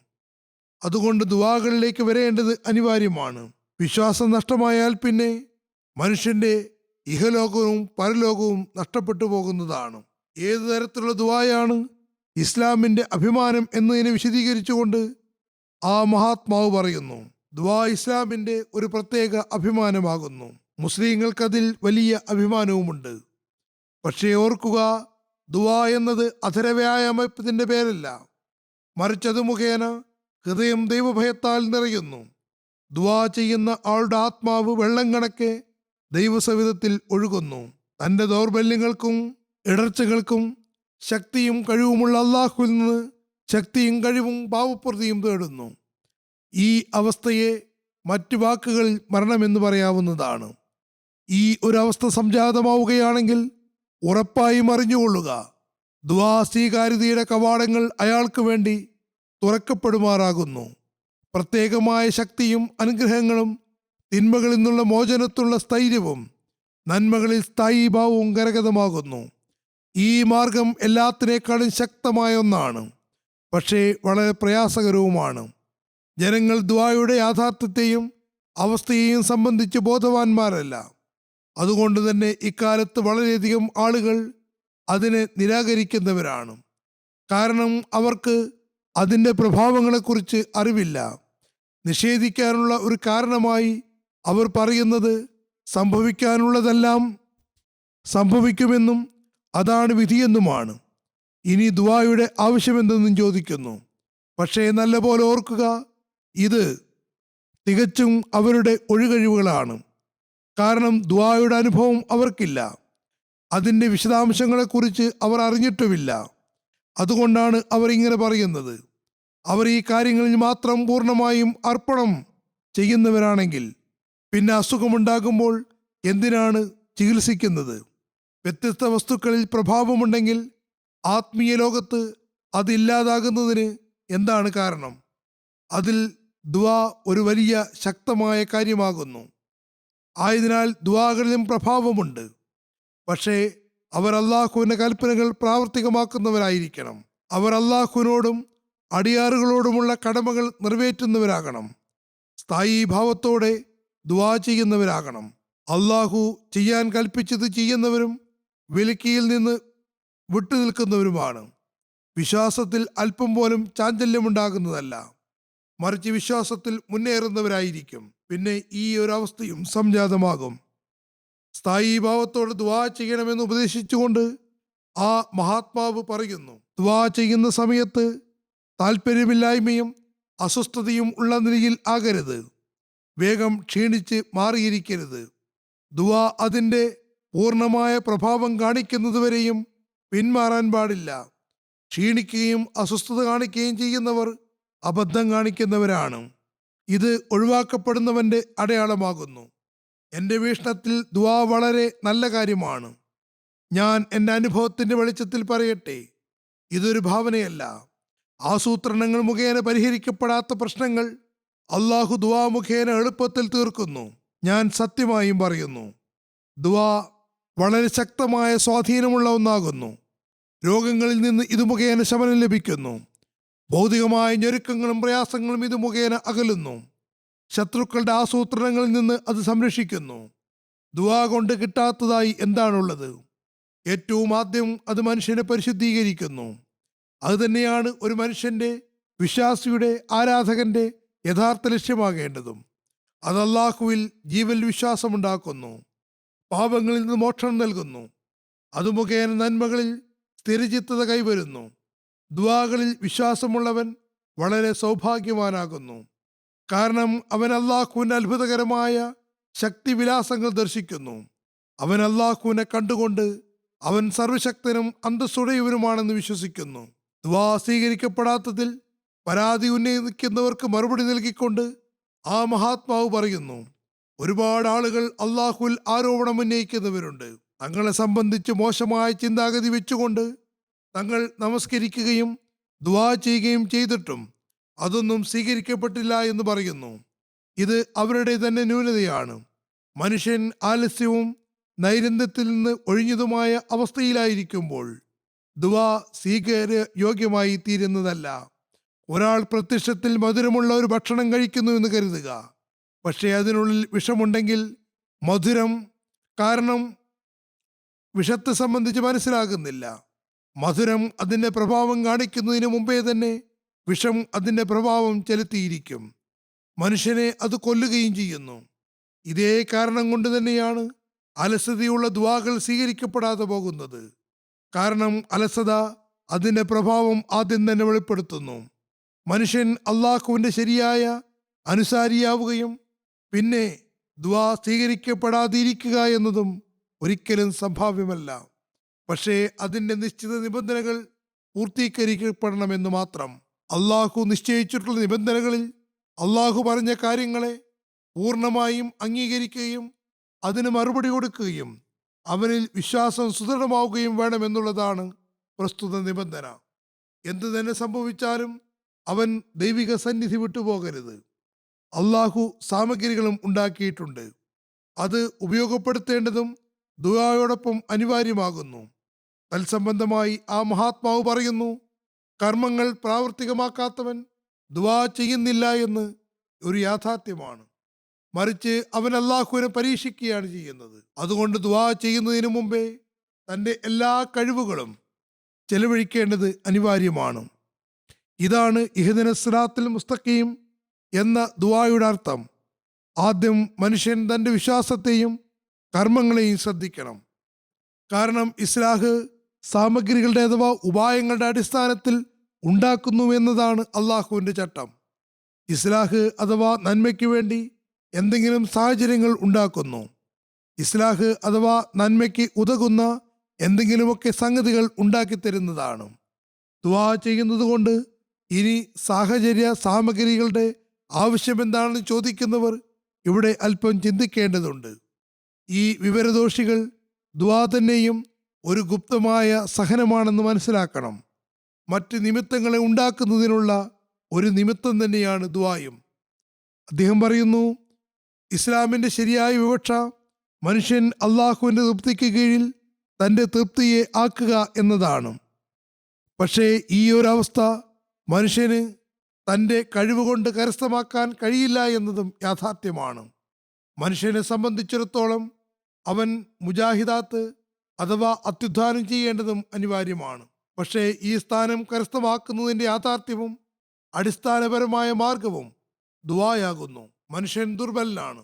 അതുകൊണ്ട് ദുആകളിലേക്ക് വരേണ്ടത് അനിവാര്യമാണ്. വിശ്വാസം നഷ്ടമായാൽ പിന്നെ മനുഷ്യന്റെ ഇഹലോകവും പരലോകവും നഷ്ടപ്പെട്ടു പോകുന്നതാണ്. ഏതു തരത്തിലുള്ള ദുആയാണ് ഇസ്ലാമിൻ്റെ അഭിമാനം എന്നതിനെ വിശദീകരിച്ചുകൊണ്ട് ആ മഹാത്മാവ് പറയുന്നു, ദുആ ഇസ്ലാമിൻ്റെ ഒരു പ്രത്യേക അഭിമാനമാകുന്നു. മുസ്ലിങ്ങൾക്കതിൽ വലിയ അഭിമാനവുമുണ്ട്. പക്ഷേ ഓർക്കുക, ദുആ എന്നത് അധരവ്യായാമത്തിൻ്റെ പേരല്ല, മറിച്ചത് മുഖേന ഹൃദയം ദൈവഭയത്താൽ നിറയുന്നു. ദുആ ചെയ്യുന്ന ആളുടെ ആത്മാവ് വെള്ളം കണക്കെ ദൈവസവിധത്തിൽ ഒഴുകുന്നു. തൻ്റെ ദൗർബല്യങ്ങൾക്കും ഇടർച്ചകൾക്കും ശക്തിയും കഴിവുമുള്ള അള്ളാഹുവിൽ നിന്ന് ശക്തിയും കഴിവും പാപപ്രവൃത്തിയും തേടുന്നു. ഈ അവസ്ഥയെ മറ്റു വാക്കുകൾ മരണമെന്ന് പറയാവുന്നതാണ്. ഈ ഒരവസ്ഥ സംജാതമാവുകയാണെങ്കിൽ ഉറപ്പായും അറിഞ്ഞുകൊള്ളുക, ദുആ സ്വീകാര്യതയുടെ കവാടങ്ങൾ അയാൾക്ക് വേണ്ടി തുറക്കപ്പെടുമാറാകുന്നു. പ്രത്യേകമായ ശക്തിയും അനുഗ്രഹങ്ങളും തിന്മകളിൽ നിന്നുള്ള മോചനത്തിലുള്ള സ്ഥൈര്യവും നന്മകളിൽ സ്ഥായീഭാവവും കരഗതമാകുന്നു. ഈ മാർഗം എല്ലാത്തിനേക്കാളും ശക്തമായ ഒന്നാണ്, പക്ഷേ വളരെ പ്രയാസകരവുമാണ്. ജനങ്ങൾ ദുആയുടെ യാഥാർത്ഥ്യത്തെയും അവസ്ഥയെയും സംബന്ധിച്ച് ബോധവാന്മാരല്ല. അതുകൊണ്ട് തന്നെ ഇക്കാലത്ത് വളരെയധികം ആളുകൾ അതിനെ നിരാകരിക്കുന്നവരാണ്. കാരണം അവർക്ക് അതിൻ്റെ പ്രഭാവങ്ങളെക്കുറിച്ച് അറിവില്ല. നിഷേധിക്കാനുള്ള ഒരു കാരണമായി അവർ പറയുന്നത് സംഭവിക്കാനുള്ളതെല്ലാം സംഭവിക്കുമെന്നും അതാണ് വിധിയെന്നുമാണ്. ഇനി ദുആയുടെ ആവശ്യമെന്തെന്നും ചോദിക്കുന്നു. പക്ഷേ നല്ലപോലെ ഓർക്കുക, ഇത് തികച്ചും അവരുടെ ഒഴികഴിവുകളാണ്. കാരണം ദുആയുടെ അനുഭവം അവർക്കില്ല. അതിൻ്റെ വിശദാംശങ്ങളെക്കുറിച്ച് അവർ അറിഞ്ഞിട്ടുമില്ല. അതുകൊണ്ടാണ് അവർ ഇങ്ങനെ പറയുന്നത്. അവർ ഈ കാര്യങ്ങളിൽ മാത്രം പൂർണ്ണമായും അർപ്പണം ചെയ്യുന്നവരാണെങ്കിൽ പിന്നെ അസുഖമുണ്ടാകുമ്പോൾ എന്തിനാണ് ചികിത്സിക്കുന്നത്? വ്യത്യസ്ത വസ്തുക്കളിൽ പ്രഭാവമുണ്ടെങ്കിൽ ആത്മീയ ലോകത്ത് അതില്ലാതാകുന്നതിന് എന്താണ് കാരണം? അതിൽ ദുആ ഒരു വലിയ ശക്തമായ കാര്യമാകുന്നു. ആയതിനാൽ ദുആകളിലും പ്രഭാവമുണ്ട്. പക്ഷേ അവർ അള്ളാഹുവിൻ്റെ കൽപ്പനകൾ പ്രാവർത്തികമാക്കുന്നവരായിരിക്കണം. അവർ അള്ളാഹുവിനോടും അടിയാറുകളോടുമുള്ള കടമകൾ നിറവേറ്റുന്നവരാകണം. സ്ഥായീ ഭാവത്തോടെ ദുആ ചെയ്യുന്നവരാകണം. അള്ളാഹു ചെയ്യാൻ കൽപ്പിച്ചത് ചെയ്യുന്നവരും വിലക്കിയിൽ നിന്ന് വിട്ടുനിൽക്കുന്നവരുമാണ്. വിശ്വാസത്തിൽ അല്പം പോലും ചാഞ്ചല്യമുണ്ടാകുന്നതല്ല, മറിച്ച് വിശ്വാസത്തിൽ മുന്നേറുന്നവരായിരിക്കും. പിന്നെ ഈ ഒരു അവസ്ഥയും സംജാതമാകും. സ്ഥായീ ഭാവത്തോട് ദുആ ചെയ്യണമെന്ന് ഉപദേശിച്ചുകൊണ്ട് ആ മഹാത്മാവ് പറയുന്നു, ദുആ ചെയ്യുന്ന സമയത്ത് താല്പര്യമില്ലായ്മയും അസ്വസ്ഥതയും ഉള്ള നിലയിൽ ആകരുത്. വേഗം ക്ഷീണിച്ച് മാറിയിരിക്കരുത്. ദുആ അതിൻ്റെ പൂർണ്ണമായ പ്രഭാവം കാണിക്കുന്നതുവരെയും പിന്മാറാൻ പാടില്ല. ക്ഷീണിക്കുകയും അസ്വസ്ഥത കാണിക്കുകയും ചെയ്യുന്നവർ അബദ്ധം കാണിക്കുന്നവരാണ്. ഇത് ഒഴിവാക്കപ്പെടുന്നവന്റെ അടയാളമാകുന്നു. എൻ്റെ വീക്ഷണത്തിൽ ദുആ വളരെ നല്ല കാര്യമാണ്. ഞാൻ എൻ്റെ അനുഭവത്തിൻ്റെ വെളിച്ചത്തിൽ പറയട്ടെ, ഇതൊരു ഭാവനയല്ല. ആസൂത്രണങ്ങൾ മുഖേന പരിഹരിക്കപ്പെടാത്ത പ്രശ്നങ്ങൾ അള്ളാഹു ദുആ മുഖേന എളുപ്പത്തിൽ തീർക്കുന്നു. ഞാൻ സത്യമായും പറയുന്നു, ദുആ വളരെ ശക്തമായ സ്വാധീനമുള്ള ഒന്നാകുന്നു. രോഗങ്ങളിൽ നിന്ന് ഇത് മുഖേന ശമനം ലഭിക്കുന്നു. ഭൗതികമായ ഞെരുക്കങ്ങളും പ്രയാസങ്ങളും ഇത് മുഖേന അകലുന്നു. ശത്രുക്കളുടെ ആസൂത്രണങ്ങളിൽ നിന്ന് അത് സംരക്ഷിക്കുന്നു. ദുആ കൊണ്ട് കിട്ടാത്തതായി എന്താണുള്ളത്? ഏറ്റവും ആദ്യം അത് മനുഷ്യനെ പരിശുദ്ധീകരിക്കുന്നു. അതുതന്നെയാണ് ഒരു മനുഷ്യന്റെ, വിശ്വാസിയുടെ, ആരാധകന്റെ യഥാർത്ഥ ലക്ഷ്യമാകേണ്ടതും. അത് അല്ലാഹുവിൽ ജീവൽ വിശ്വാസമുണ്ടാക്കുന്നു, പാപങ്ങളിൽ നിന്ന് മോക്ഷണം നൽകുന്നു. അത് മുഖേന നന്മകളിൽ സ്ഥിരചിത്തത കൈവരുന്നു. ദുആകളിൽ വിശ്വാസമുള്ളവൻ വളരെ സൗഭാഗ്യവാനാകുന്നു. കാരണം അവൻ അല്ലാഹുവിൻ്റെ അത്ഭുതകരമായ ശക്തിവിലാസങ്ങൾ ദർശിക്കുന്നു. അവൻ അല്ലാഹുവിനെ കണ്ടുകൊണ്ട് അവൻ സർവശക്തനും അന്തസ്സുടയവനുമാണെന്ന് വിശ്വസിക്കുന്നു. ദുആ സ്വീകരിക്കപ്പെടാത്തതിൽ പരാതി ഉന്നയിക്കുന്നവർക്ക് മറുപടി നൽകിക്കൊണ്ട് ആ മഹാത്മാവ് പറയുന്നു, ഒരുപാട് ആളുകൾ അല്ലാഹുവിൽ ആരോപണം ഉന്നയിക്കുന്നവരുണ്ട്. തങ്ങളെ സംബന്ധിച്ച് മോശമായ ചിന്താഗതി വെച്ചുകൊണ്ട് തങ്ങൾ നമസ്കരിക്കുകയും ദുആ ചെയ്യുകയും ചെയ്തിട്ടും അതൊന്നും സ്വീകരിക്കപ്പെട്ടില്ല എന്ന് പറയുന്നു. ഇത് അവരുടെ തന്നെ ന്യൂനതയാണ്. മനുഷ്യൻ ആലസ്യവും നൈരന്തര്യത്തിൽ നിന്ന് ഒഴിഞ്ഞതുമായ അവസ്ഥയിലായിരിക്കുമ്പോൾ ദുആ സ്വീകാര്യ യോഗ്യമായി തീരുന്നതല്ല. ഒരാൾ പ്രത്യക്ഷത്തിൽ മധുരമുള്ള ഒരു ഭക്ഷണം കഴിക്കുന്നു എന്ന് കരുതുക. പക്ഷേ അതിനുള്ളിൽ വിഷമുണ്ടെങ്കിൽ മധുരം കാരണം വിഷത്തെ സംബന്ധിച്ച് മനസ്സിലാകുന്നില്ല. മധുരം അതിൻ്റെ പ്രഭാവം കാണിക്കുന്നതിന് മുമ്പേ തന്നെ വിഷം അതിൻ്റെ പ്രഭാവം ചെലുത്തിയിരിക്കും. മനുഷ്യനെ അത് കൊല്ലുകയും ചെയ്യുന്നു. ഇതേ കാരണം കൊണ്ട് തന്നെയാണ് അലസതയുള്ള ദുആകൾ സ്വീകരിക്കപ്പെടാതെ പോകുന്നത്. കാരണം അലസത അതിൻ്റെ പ്രഭാവം ആദ്യം തന്നെ വെളിപ്പെടുത്തുന്നു. മനുഷ്യൻ അല്ലാഹുവിൻ്റെ ശരിയായ അനുസാരിയാവുകയും പിന്നെ ദുആ സ്വീകരിക്കപ്പെടാതിരിക്കുക എന്നതും ഒരിക്കലും സംഭാവ്യമല്ല. പക്ഷേ അതിൻ്റെ നിശ്ചിത നിബന്ധനകൾ പൂർത്തീകരിക്കപ്പെടണമെന്ന് മാത്രം. അല്ലാഹു നിശ്ചയിച്ചിട്ടുള്ള നിബന്ധനകളിൽ അല്ലാഹു പറഞ്ഞ കാര്യങ്ങളെ പൂർണ്ണമായും അംഗീകരിക്കുകയും അതിന് മറുപടി കൊടുക്കുകയും അവനിൽ വിശ്വാസം സുദൃഢമാവുകയും വേണമെന്നുള്ളതാണ് പ്രസ്തുത നിബന്ധന. എന്തു തന്നെ സംഭവിച്ചാലും അവൻ ദൈവിക സന്നിധി വിട്ടുപോകരുത്. അല്ലാഹു സാമഗ്രികളും ഉണ്ടാക്കിയിട്ടുണ്ട്. അത് ഉപയോഗപ്പെടുത്തേണ്ടതും ദുആയോടൊപ്പം അനിവാര്യമാകുന്നു. തൽസംബന്ധമായി ആ മഹാത്മാവ് പറയുന്നു, കർമ്മങ്ങൾ പ്രാവർത്തികമാക്കാത്തവൻ ദുആ ചെയ്യുന്നില്ല എന്ന് ഒരു യാഥാർത്ഥ്യമാണ്. മറിച്ച് അവൻ അല്ലാഹുവിനെ പരീക്ഷിക്കുകയാണ് ചെയ്യുന്നത്. അതുകൊണ്ട് ദുആ ചെയ്യുന്നതിന് മുമ്പേ തൻ്റെ എല്ലാ കഴിവുകളും ചെലവഴിക്കേണ്ടത് അനിവാര്യമാണ്. ഇതാണ് ഇഹ്ദിന സിറാത്തുൽ മുസ്തഖീം എന്ന ദുആയുടെ അർത്ഥം. ആദ്യം മനുഷ്യൻ തൻ്റെ വിശ്വാസത്തെയും കർമ്മങ്ങളെയും ശ്രദ്ധിക്കണം. കാരണം ഇസ്ലാഹ് സാമഗ്രികളുടെ അഥവാ ഉപായങ്ങളുടെ അടിസ്ഥാനത്തിൽ ഉണ്ടാക്കുന്നു എന്നതാണ് അള്ളാഹുവിൻ്റെ ചട്ടം. ഇസ്ലാഹ് അഥവാ നന്മയ്ക്ക് വേണ്ടി എന്തെങ്കിലും സാഹചര്യങ്ങൾ ഉണ്ടാക്കുന്നു. ഇസ്ലാഹ് അഥവാ നന്മയ്ക്ക് ഉതകുന്ന എന്തെങ്കിലുമൊക്കെ സംഗതികൾ ഉണ്ടാക്കിത്തരുന്നതാണ്. ദുആ ചെയ്യുന്നത് കൊണ്ട് ഇനി സാഹചര്യ സാമഗ്രികളുടെ ആവശ്യം എന്താണെന്ന് ചോദിക്കുന്നവർ ഇവിടെ അല്പം ചിന്തിക്കേണ്ടതുണ്ട്. ഈ വിവരദോഷികൾ ദുആ തന്നെയും ഒരു ഗുപ്തമായ സഹനമാണെന്ന് മനസ്സിലാക്കണം. മറ്റ് നിമിത്തങ്ങളെ ഉണ്ടാക്കുന്നതിനുള്ള ഒരു നിമിത്തം തന്നെയാണ് ദുആയും. അദ്ദേഹം പറയുന്നു, ഇസ്ലാമിൻ്റെ ശരിയായ വിവക്ഷ മനുഷ്യൻ അള്ളാഹുവിൻ്റെ തൃപ്തിക്ക് കീഴിൽ തൻ്റെ തൃപ്തിയെ ആക്കുക എന്നതാണ്. പക്ഷേ ഈ ഒരു അവസ്ഥ മനുഷ്യന് തൻ്റെ കഴിവുകൊണ്ട് കരസ്ഥമാക്കാൻ കഴിയില്ല എന്നതും യാഥാർത്ഥ്യമാണ്. മനുഷ്യനെ സംബന്ധിച്ചിടത്തോളം അവൻ മുജാഹിദാത്ത് അഥവാ അത്യുദ്ധാനം ചെയ്യേണ്ടതും അനിവാര്യമാണ്. പക്ഷേ ഈ സ്ഥാനം കരസ്ഥമാക്കുന്നതിൻ്റെ യാഥാർത്ഥ്യവും അടിസ്ഥാനപരമായ മാർഗവും ദുആയാകുന്നു. മനുഷ്യൻ ദുർബലനാണ്.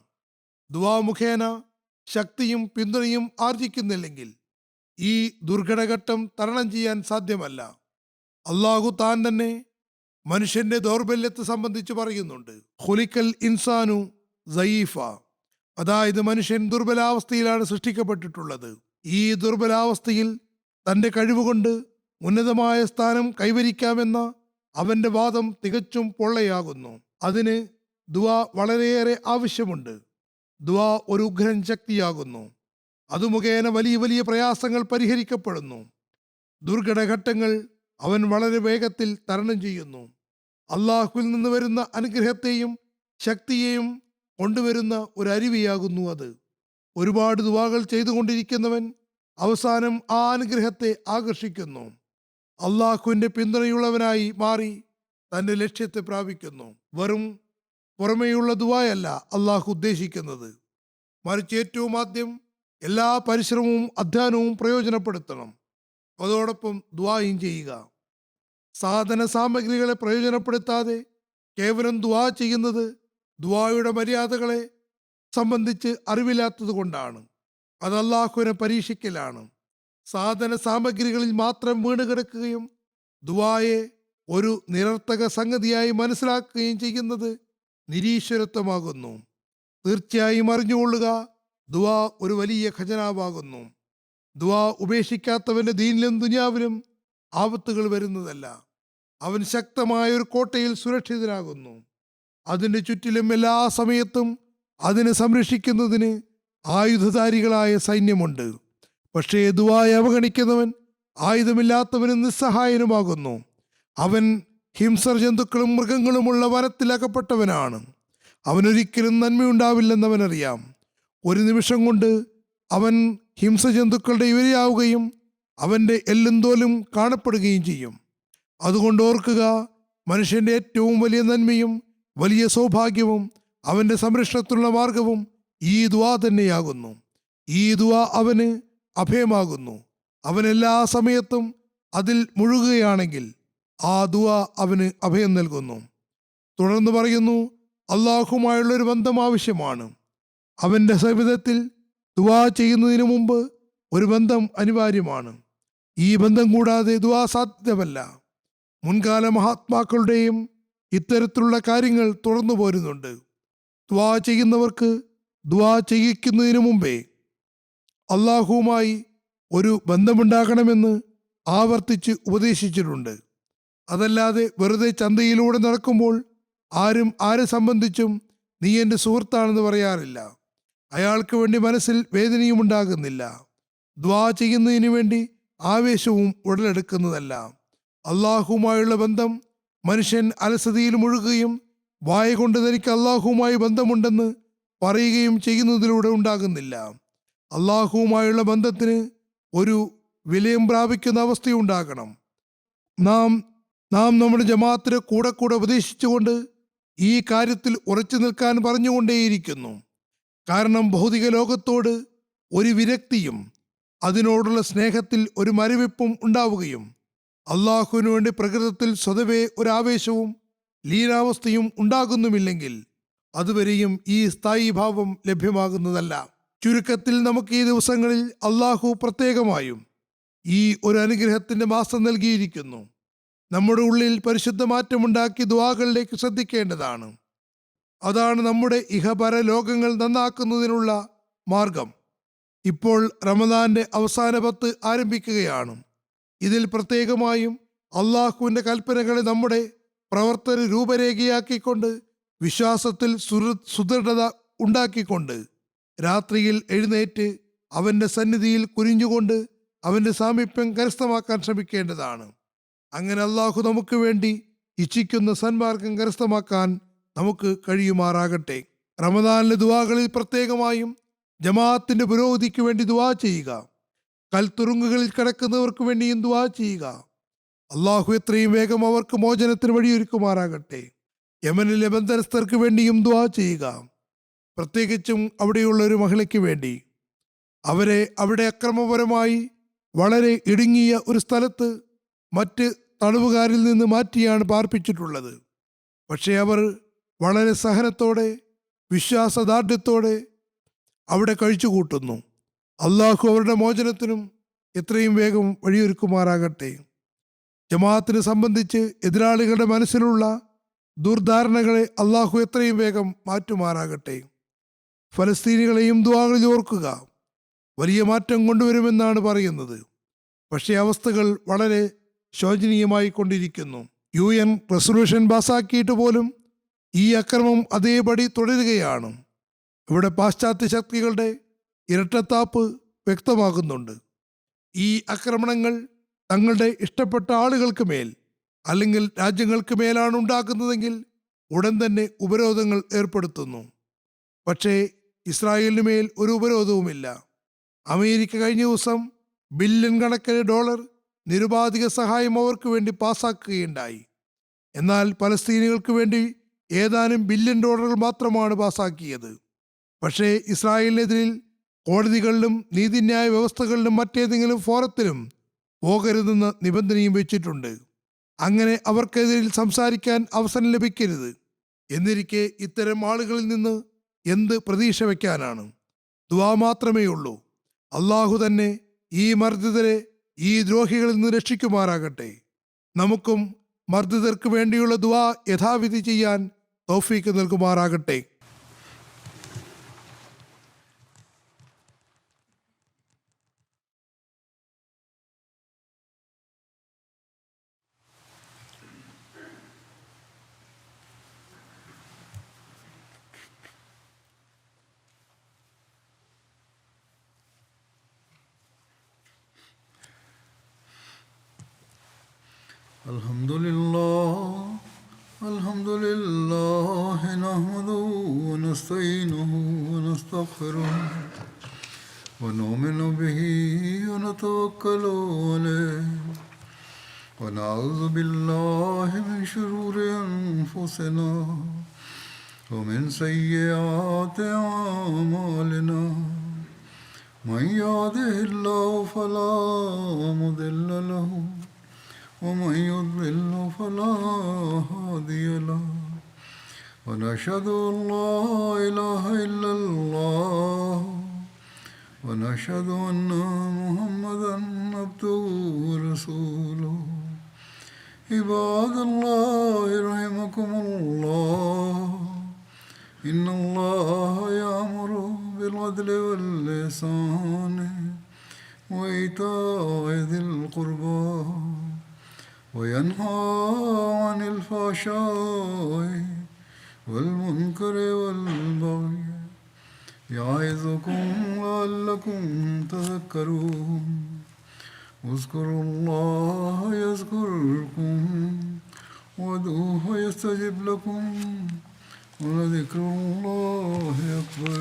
ദുആ മുഖേന ശക്തിയും പിന്തുണയും ആർജിക്കുന്നില്ലെങ്കിൽ ഈ ദുർഘടഘട്ടം തരണം ചെയ്യാൻ സാധ്യമല്ല. അല്ലാഹു താൻ തന്നെ മനുഷ്യന്റെ ദൗർബല്യത്തെ സംബന്ധിച്ച് പറയുന്നുണ്ട്. ഖുലിക്കൽ ഇൻസാനു സയീഫ, അതായത് മനുഷ്യൻ ദുർബലാവസ്ഥയിലാണ് സൃഷ്ടിക്കപ്പെട്ടിട്ടുള്ളത്. ഈ ദുർബലാവസ്ഥയിൽ തൻ്റെ കഴിവുകൊണ്ട് ഉന്നതമായ സ്ഥാനം കൈവരിക്കാമെന്ന അവൻ്റെ വാദം തികച്ചും പൊള്ളയാകുന്നു. അതിന് ദുആ വളരെയേറെ ആവശ്യമുണ്ട്. ദുആ ഒരു ഉഗ്രൻ ശക്തിയാകുന്നു. അത് മുഖേന വലിയ വലിയ പ്രയാസങ്ങൾ പരിഹരിക്കപ്പെടുന്നു. ദുർഘടഘട്ടങ്ങൾ അവൻ വളരെ വേഗത്തിൽ തരണം ചെയ്യുന്നു. അള്ളാഹുവിൽ നിന്ന് വരുന്ന അനുഗ്രഹത്തെയും ശക്തിയെയും കൊണ്ടുവരുന്ന ഒരു അരുവിയാകുന്നു അത്. ഒരുപാട് ദുആകൾ ചെയ്തുകൊണ്ടിരിക്കുന്നവൻ അവസാനം ആ അനുഗ്രഹത്തെ ആകർഷിക്കുന്നു. അള്ളാഹുവിൻ്റെ പിന്തുണയുള്ളവനായി മാറി തൻ്റെ ലക്ഷ്യത്തെ പ്രാപിക്കുന്നു. വെറും പുറമേയുള്ള ദുആയല്ല അള്ളാഹു ഉദ്ദേശിക്കുന്നത്, മറിച്ച് ഏറ്റവും ആദ്യം എല്ലാ പരിശ്രമവും അധ്വാനവും പ്രയോജനപ്പെടുത്തണം. അതോടൊപ്പം ദുആയും ചെയ്യുക. സാധന സാമഗ്രികളെ പ്രയോജനപ്പെടുത്താതെ കേവലം ദുആ ചെയ്യുന്നത് ദുആയുടെ മര്യാദകളെ സംബന്ധിച്ച് അറിവില്ലാത്തത് കൊണ്ടാണ്. അത് അള്ളാഹുവിനെ പരീക്ഷിക്കലാണ്. സാധന സാമഗ്രികളിൽ മാത്രം വീണ് കിടക്കുകയും ദുആയെ ഒരു നിരർത്ഥക സംഗതിയായി മനസ്സിലാക്കുകയും ചെയ്യുന്നത് നിരീശ്വരത്വമാകുന്നു. തീർച്ചയായും അറിഞ്ഞുകൊള്ളുക, ദുആ ഒരു വലിയ ഖജനാവാകുന്നു. ദുആ ഉപേക്ഷിക്കാത്തവന്റെ ദീനിലും ദുനിയാവിലും ആപത്തുകൾ വരുന്നതല്ല. അവൻ ശക്തമായ ഒരു കോട്ടയിൽ സുരക്ഷിതനാകുന്നു. അതിൻ്റെ ചുറ്റിലും എല്ലാ സമയത്തും അതിനെ സംരക്ഷിക്കുന്നതിന് ആയുധധാരികളായ സൈന്യമുണ്ട്. പക്ഷേ ദുആയെ അവഗണിക്കുന്നവൻ ആയുധമില്ലാത്തവനും നിസ്സഹായനുമാകുന്നു. അവൻ ഹിംസർ ജന്തുക്കളും മൃഗങ്ങളുമുള്ള വനത്തിലകപ്പെട്ടവനാണ്. അവനൊരിക്കലും നന്മയുണ്ടാവില്ലെന്നവനറിയാം. ഒരു നിമിഷം കൊണ്ട് അവൻ ഹിംസജന്തുക്കളുടെ ഇരയാവുകയും അവൻ്റെ എല്ലും തോലും കാണപ്പെടുകയും ചെയ്യും. അതുകൊണ്ട് ഓർക്കുക, മനുഷ്യൻ്റെ ഏറ്റവും വലിയ നന്മയും വലിയ സൗഭാഗ്യവും അവൻ്റെ സംരക്ഷണത്തിനുള്ള മാർഗവും ഈ ദുആ തന്നെയാകുന്നു. ഈ ദുആ അവന് അഭയമാകുന്നു. അവൻ എല്ലാ സമയത്തും അതിൽ മുഴുകുകയാണെങ്കിൽ ആ ദുആ അവന് അഭയം നൽകുന്നു. തുടർന്ന് പറയുന്നു, അള്ളാഹുമായുള്ളൊരു ബന്ധം ആവശ്യമാണ്. അവൻ്റെ സവിധത്തിൽ ദുആ ചെയ്യുന്നതിന് മുമ്പ് ഒരു ബന്ധം അനിവാര്യമാണ്. ഈ ബന്ധം കൂടാതെ ദുആ സാധ്യമല്ല. മുൻകാല മഹാത്മാക്കളുടെയും ഇത്തരത്തിലുള്ള കാര്യങ്ങൾ തുടർന്നു പോരുന്നുണ്ട്. ദുആ ചെയ്യുന്നവർക്ക് ദുആ ചെയ്യിക്കുന്നതിന് മുമ്പേ അള്ളാഹുവുമായി ഒരു ബന്ധമുണ്ടാകണമെന്ന് ആവർത്തിച്ച് ഉപദേശിച്ചിട്ടുണ്ട്. അതല്ലാതെ വെറുതെ ചന്തയിലൂടെ നടക്കുമ്പോൾ ആരും ആരെ സംബന്ധിച്ചും നീ എൻ്റെ സുഹൃത്താണെന്ന് പറയാറില്ല. അയാൾക്ക് വേണ്ടി മനസ്സിൽ വേദനയും ഉണ്ടാകുന്നില്ല. ദ്വാ ചെയ്യുന്നതിന് വേണ്ടി ആവേശവും ഉടലെടുക്കുന്നതല്ല. അള്ളാഹുവുമായുള്ള ബന്ധം മനുഷ്യൻ അലസതയിൽ മുഴുകുകയും വായ കൊണ്ട് തനിക്ക് അള്ളാഹുവുമായി ബന്ധമുണ്ടെന്ന് പറയുകയും ചെയ്യുന്നതിലൂടെ ഉണ്ടാകുന്നില്ല. അള്ളാഹുവുമായുള്ള ബന്ധത്തിന് ഒരു വിലയം പ്രാപിക്കുന്ന അവസ്ഥയുണ്ടാകണം. നാം നമ്മുടെ ജമാഅത്തിന് കൂടെ ഉപദേശിച്ചുകൊണ്ട് ഈ കാര്യത്തിൽ ഉറച്ചു നിൽക്കാൻ പറഞ്ഞുകൊണ്ടേയിരിക്കുന്നു. കാരണം ഭൗതിക ലോകത്തോട് ഒരു വിരക്തിയും അതിനോടുള്ള സ്നേഹത്തിൽ ഒരു മരവിപ്പും ഉണ്ടാവുകയും അള്ളാഹുവിനു വേണ്ടി പ്രകൃതത്തിൽ സ്വതവേ ഒരാവേശവും ലീനാവസ്ഥയും ഉണ്ടാകുന്നുമില്ലെങ്കിൽ അതുവരെയും ഈ സ്ഥായി ഭാവം ലഭ്യമാകുന്നതല്ല. ചുരുക്കത്തിൽ നമുക്ക് ഈ ദിവസങ്ങളിൽ അള്ളാഹു പ്രത്യേകമായും ഈ ഒരു അനുഗ്രഹത്തിന്റെ മാസം നൽകിയിരിക്കുന്നു. നമ്മുടെ ഉള്ളിൽ പരിശുദ്ധ മാറ്റമുണ്ടാക്കി ദുആകളിലേക്ക് ശ്രദ്ധിക്കേണ്ടതാണ്. അതാണ് നമ്മുടെ ഇഹപര ലോകങ്ങൾ നന്നാക്കുന്നതിനുള്ള മാർഗം. ഇപ്പോൾ റമദാന്റെ അവസാന 10 ആരംഭിക്കുകയാണ്. ഇതിൽ പ്രത്യേകമായും അള്ളാഹുവിൻ്റെ കൽപ്പനകളെ നമ്മുടെ പ്രവർത്തന രൂപരേഖയാക്കിക്കൊണ്ട് വിശ്വാസത്തിൽ സുദൃഢത ഉണ്ടാക്കിക്കൊണ്ട് രാത്രിയിൽ എഴുന്നേറ്റ് അവൻ്റെ സന്നിധിയിൽ കുനിഞ്ഞുകൊണ്ട് അവൻ്റെ സാമീപ്യം കരസ്ഥമാക്കാൻ ശ്രമിക്കേണ്ടതാണ്. അങ്ങനെ അള്ളാഹു നമുക്ക് വേണ്ടി ഇച്ഛിക്കുന്ന സന്മാർഗം കരസ്ഥമാക്കാൻ നമുക്ക് കഴിയുമാറാകട്ടെ. റമദാനിലെ ദുആകളിൽ പ്രത്യേകമായും ജമാഅത്തിന്റെ പുരോഗതിക്ക് വേണ്ടി ദുആ ചെയ്യുക. കൽത്തുറുങ്ങുകളിൽ കിടക്കുന്നവർക്ക് വേണ്ടിയും ദുആ ചെയ്യുക. അള്ളാഹു എത്രയും വേഗം അവർക്ക് മോചനത്തിന് വഴിയൊരുക്കുമാറാകട്ടെ. യമനിലെ ബന്ധനസ്ഥർക്ക് വേണ്ടിയും ദുആ ചെയ്യുക. പ്രത്യേകിച്ചും അവിടെയുള്ള ഒരു മഹിളയ്ക്ക് വേണ്ടി. അവരെ അവിടെ അക്രമപരമായി വളരെ ഇടുങ്ങിയ ഒരു സ്ഥലത്ത് മറ്റ് തടവുകാരിൽ നിന്ന് മാറ്റിയാണ് പാർപ്പിച്ചിട്ടുള്ളത്. പക്ഷേ അവർ വളരെ സഹനത്തോടെ വിശ്വാസദാർഢ്യത്തോടെ അവിടെ കഴിച്ചുകൂട്ടുന്നു. അള്ളാഹു അവരുടെ മോചനത്തിനും എത്രയും വേഗം വഴിയൊരുക്കുമാറാകട്ടെ. ജമാഅത്തിനെ സംബന്ധിച്ച് എതിരാളികളുടെ മനസ്സിലുള്ള ദുർധാരണകളെ അള്ളാഹു എത്രയും വേഗം മാറ്റുമാറാകട്ടെ. ഫലസ്തീനികളെയും ദുആകളിൽ ഓർക്കുക. വലിയ മാറ്റം കൊണ്ടുവരുമെന്നാണ് പറയുന്നത്. പക്ഷേ അവസ്ഥകൾ വളരെ ശോചനീയമായി കൊണ്ടിരിക്കുന്നു. UN റെസൊല്യൂഷൻ പാസാക്കിയിട്ട് പോലും ഈ അക്രമം അതേപടി തുടരുകയാണ്. ഇവിടെ പാശ്ചാത്യ ശക്തികളുടെ ഇരട്ടത്താപ്പ് വ്യക്തമാകുന്നുണ്ട്. ഈ ആക്രമണങ്ങൾ തങ്ങളുടെ ഇഷ്ടപ്പെട്ട ആളുകൾക്ക് മേൽ അല്ലെങ്കിൽ രാജ്യങ്ങൾക്ക് മേലാണ് ഉണ്ടാക്കുന്നതെങ്കിൽ ഉടൻ തന്നെ ഉപരോധങ്ങൾ ഏർപ്പെടുത്തുന്നു. പക്ഷേ ഇസ്രായേലിന് മേൽ ഒരു ഉപരോധവുമില്ല. അമേരിക്ക കഴിഞ്ഞ ദിവസം ബില്യൺ കണക്കിന് ഡോളർ നിരുപാധിക സഹായം അവർക്ക് വേണ്ടി പാസാക്കുകയുണ്ടായി. എന്നാൽ പലസ്തീനികൾക്ക് വേണ്ടി ഏതാനും ബില്യൺ ഡോളറുകൾ മാത്രമാണ് പാസാക്കിയത്. പക്ഷേ ഇസ്രായേലിനെതിരിൽ കോടതികളിലും നീതിന്യായ വ്യവസ്ഥകളിലും മറ്റേതെങ്കിലും ഫോറത്തിലും പോകരുതെന്ന നിബന്ധനയും വെച്ചിട്ടുണ്ട്. അങ്ങനെ അവർക്കെതിരിൽ സംസാരിക്കാൻ അവസരം ലഭിക്കരുത്. എന്നിരിക്കെ ഇത്തരം ആളുകളിൽ നിന്ന് എന്ത് പ്രതീക്ഷ വയ്ക്കാനാണ്? ദുആ മാത്രമേ ഉള്ളൂ. അള്ളാഹു തന്നെ ഈ മർദ്ദിതരെ ഈ ദ്രോഹികളിൽ നിന്ന് രക്ഷിക്കുമാറാകട്ടെ. നമുക്കും മർദ്ദിതർക്ക് വേണ്ടിയുള്ള ദുആ യഥാവിധി ചെയ്യാൻ തൗഫീക്ക് നൽകുമാറാകട്ടെ. الحمد لله نحمده ونستعينه ونستغفره ونؤمن به ونتوكل عليه ونعوذ بالله من شرور أنفسنا ومن سيئات أعمالنا من يهده الله فلا مضل له ومن يضلل فلا هادي له ونشهد أن لا إله إلا الله ونشهد أن محمدا عبده ورسوله عباد الله رحمكم الله إن الله يأمر بالعدل والإحسان وإيتاء ذي القربى وينهى عن الفحشاء والمنكر والبغي يعظكم لعلكم تذكرون اذكروا الله يذكركم وادعوه يستجب لكم ولذكر الله أكبر.